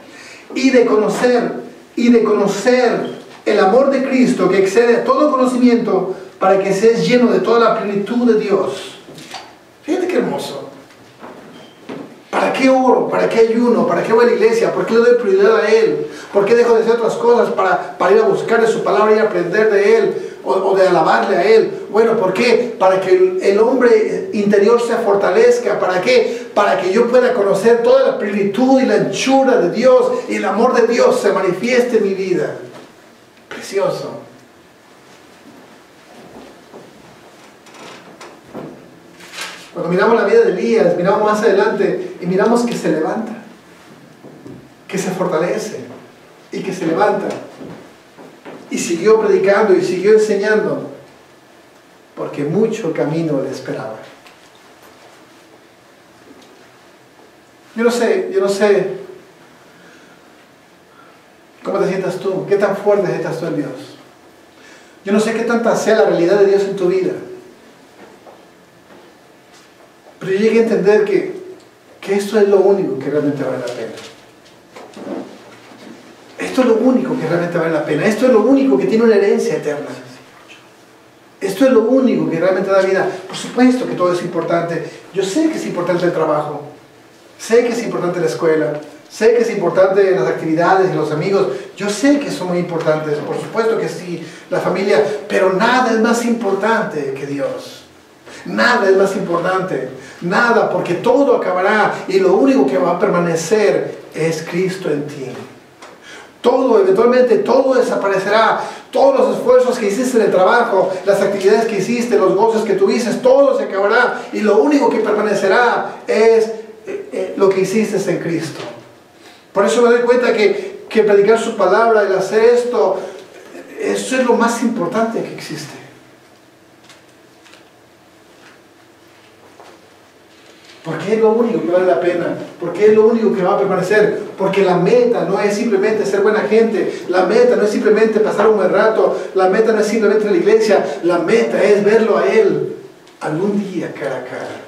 y de conocer el amor de Cristo que excede a todo conocimiento, para que seas lleno de toda la plenitud de Dios. Fíjate qué hermoso. ¿Para qué oro? ¿Para qué ayuno? ¿Para qué voy a la iglesia? ¿Por qué le doy prioridad a Él? ¿Por qué dejo de hacer otras cosas para ir a buscar de su palabra y aprender de Él? O de alabarle a Él. Bueno, ¿por qué? Para que el hombre interior se fortalezca. ¿Para qué? Para que yo pueda conocer toda la plenitud y la anchura de Dios y el amor de Dios se manifieste en mi vida. Precioso. Cuando miramos la vida de Elías, miramos más adelante y miramos que se levanta, que se fortalece y que se levanta. Y siguió predicando y siguió enseñando, porque mucho camino le esperaba. Yo no sé cómo te sientas tú, qué tan fuerte estás tú en Dios. Yo no sé qué tanta sea la realidad de Dios en tu vida. Pero yo llegué a entender que esto es lo único que realmente vale la pena. Esto es lo único que realmente vale la pena. Esto es lo único que tiene una herencia eterna. Esto es lo único que realmente da vida. Por supuesto que todo es importante. Yo sé que es importante el trabajo. Sé que es importante la escuela. Sé que es importante las actividades y los amigos. Yo sé que son muy importantes. Por supuesto que sí, la familia. Pero nada es más importante que Dios. Nada es más importante. Nada, porque todo acabará. Y lo único que va a permanecer es Cristo en ti. Todo, eventualmente todo desaparecerá. Todos los esfuerzos que hiciste en el trabajo, las actividades que hiciste, los goces que tuviste, todo se acabará. Y lo único que permanecerá es lo que hiciste en Cristo. Por eso me doy cuenta que predicar su palabra, el hacer esto, eso es lo más importante que existe. Porque es lo único que vale la pena, porque es lo único que va a permanecer, porque la meta no es simplemente ser buena gente, la meta no es simplemente pasar un buen rato, la meta no es simplemente ir a la iglesia, la meta es verlo a Él algún día cara a cara.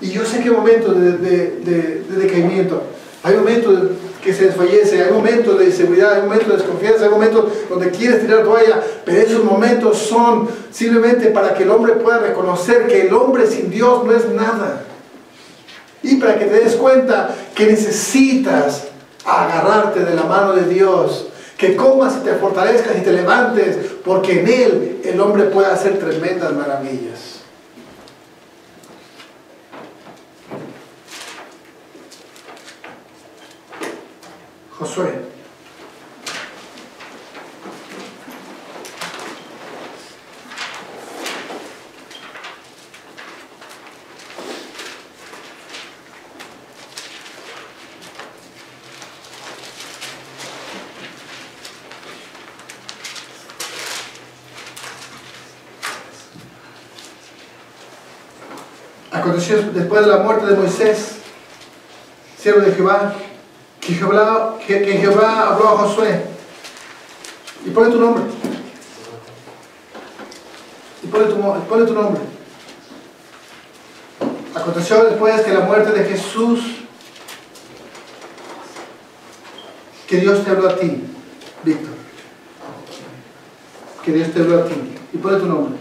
Y yo sé que hay momentos de decaimiento, hay momentos que se desfallece, hay momentos de inseguridad, hay momentos de desconfianza, hay momentos donde quieres tirar toalla, pero esos momentos son simplemente para que el hombre pueda reconocer que el hombre sin Dios no es nada. Y para que te des cuenta que necesitas agarrarte de la mano de Dios, que comas y te fortalezcas y te levantes, porque en Él el hombre puede hacer tremendas maravillas. Josué. Aconteció después de la muerte de Moisés, siervo de Jehová, que Jehová habló a Josué. Y ponle tu nombre. Y ponle tu nombre. Aconteció después de la muerte de Jesús, que Dios te habló a ti, Víctor. Que Dios te habló a ti. Y ponle tu nombre.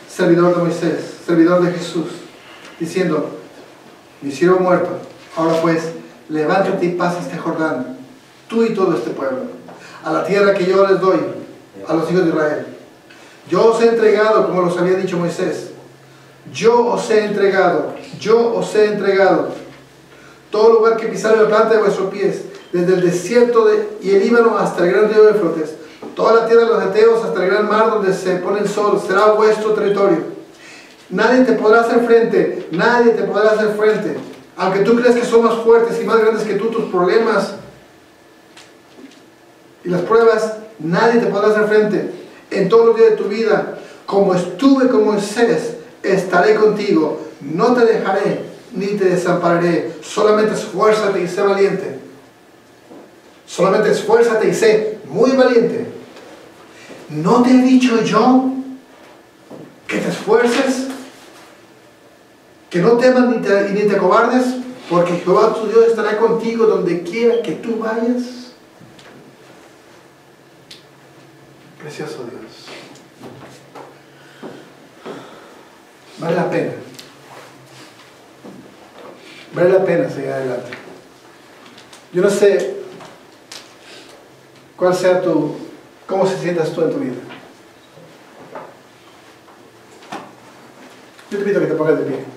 Servidor de Moisés, servidor de Jesús, diciendo: mi siervo muerto, ahora pues, levántate y pasa este Jordán, tú y todo este pueblo, a la tierra que yo les doy a los hijos de Israel. Yo os he entregado, como los había dicho Moisés, yo os he entregado todo lugar que pisare la planta de vuestros pies, desde el desierto y el Líbano hasta el gran río de Éufrates, toda la tierra de los Heteos hasta el gran mar donde se pone el sol, será vuestro territorio. Nadie te podrá hacer frente, nadie te podrá hacer frente. Aunque tú creas que son más fuertes y más grandes que tú, tus problemas y las pruebas, nadie te podrá hacer frente. En todos los días de tu vida, como estuve con Moisés, estaré contigo. No te dejaré ni te desampararé. Solamente esfuérzate y sé valiente. Solamente esfuérzate y sé muy valiente. ¿No te he dicho yo que te esfuerces? Que no temas ni te acobardes, porque Jehová tu Dios estará contigo donde quiera que tú vayas. Precioso Dios. Vale la pena. Vale la pena seguir adelante. Yo no sé cuál sea cómo se sientas tú en tu vida. Yo te pido que te pongas de pie.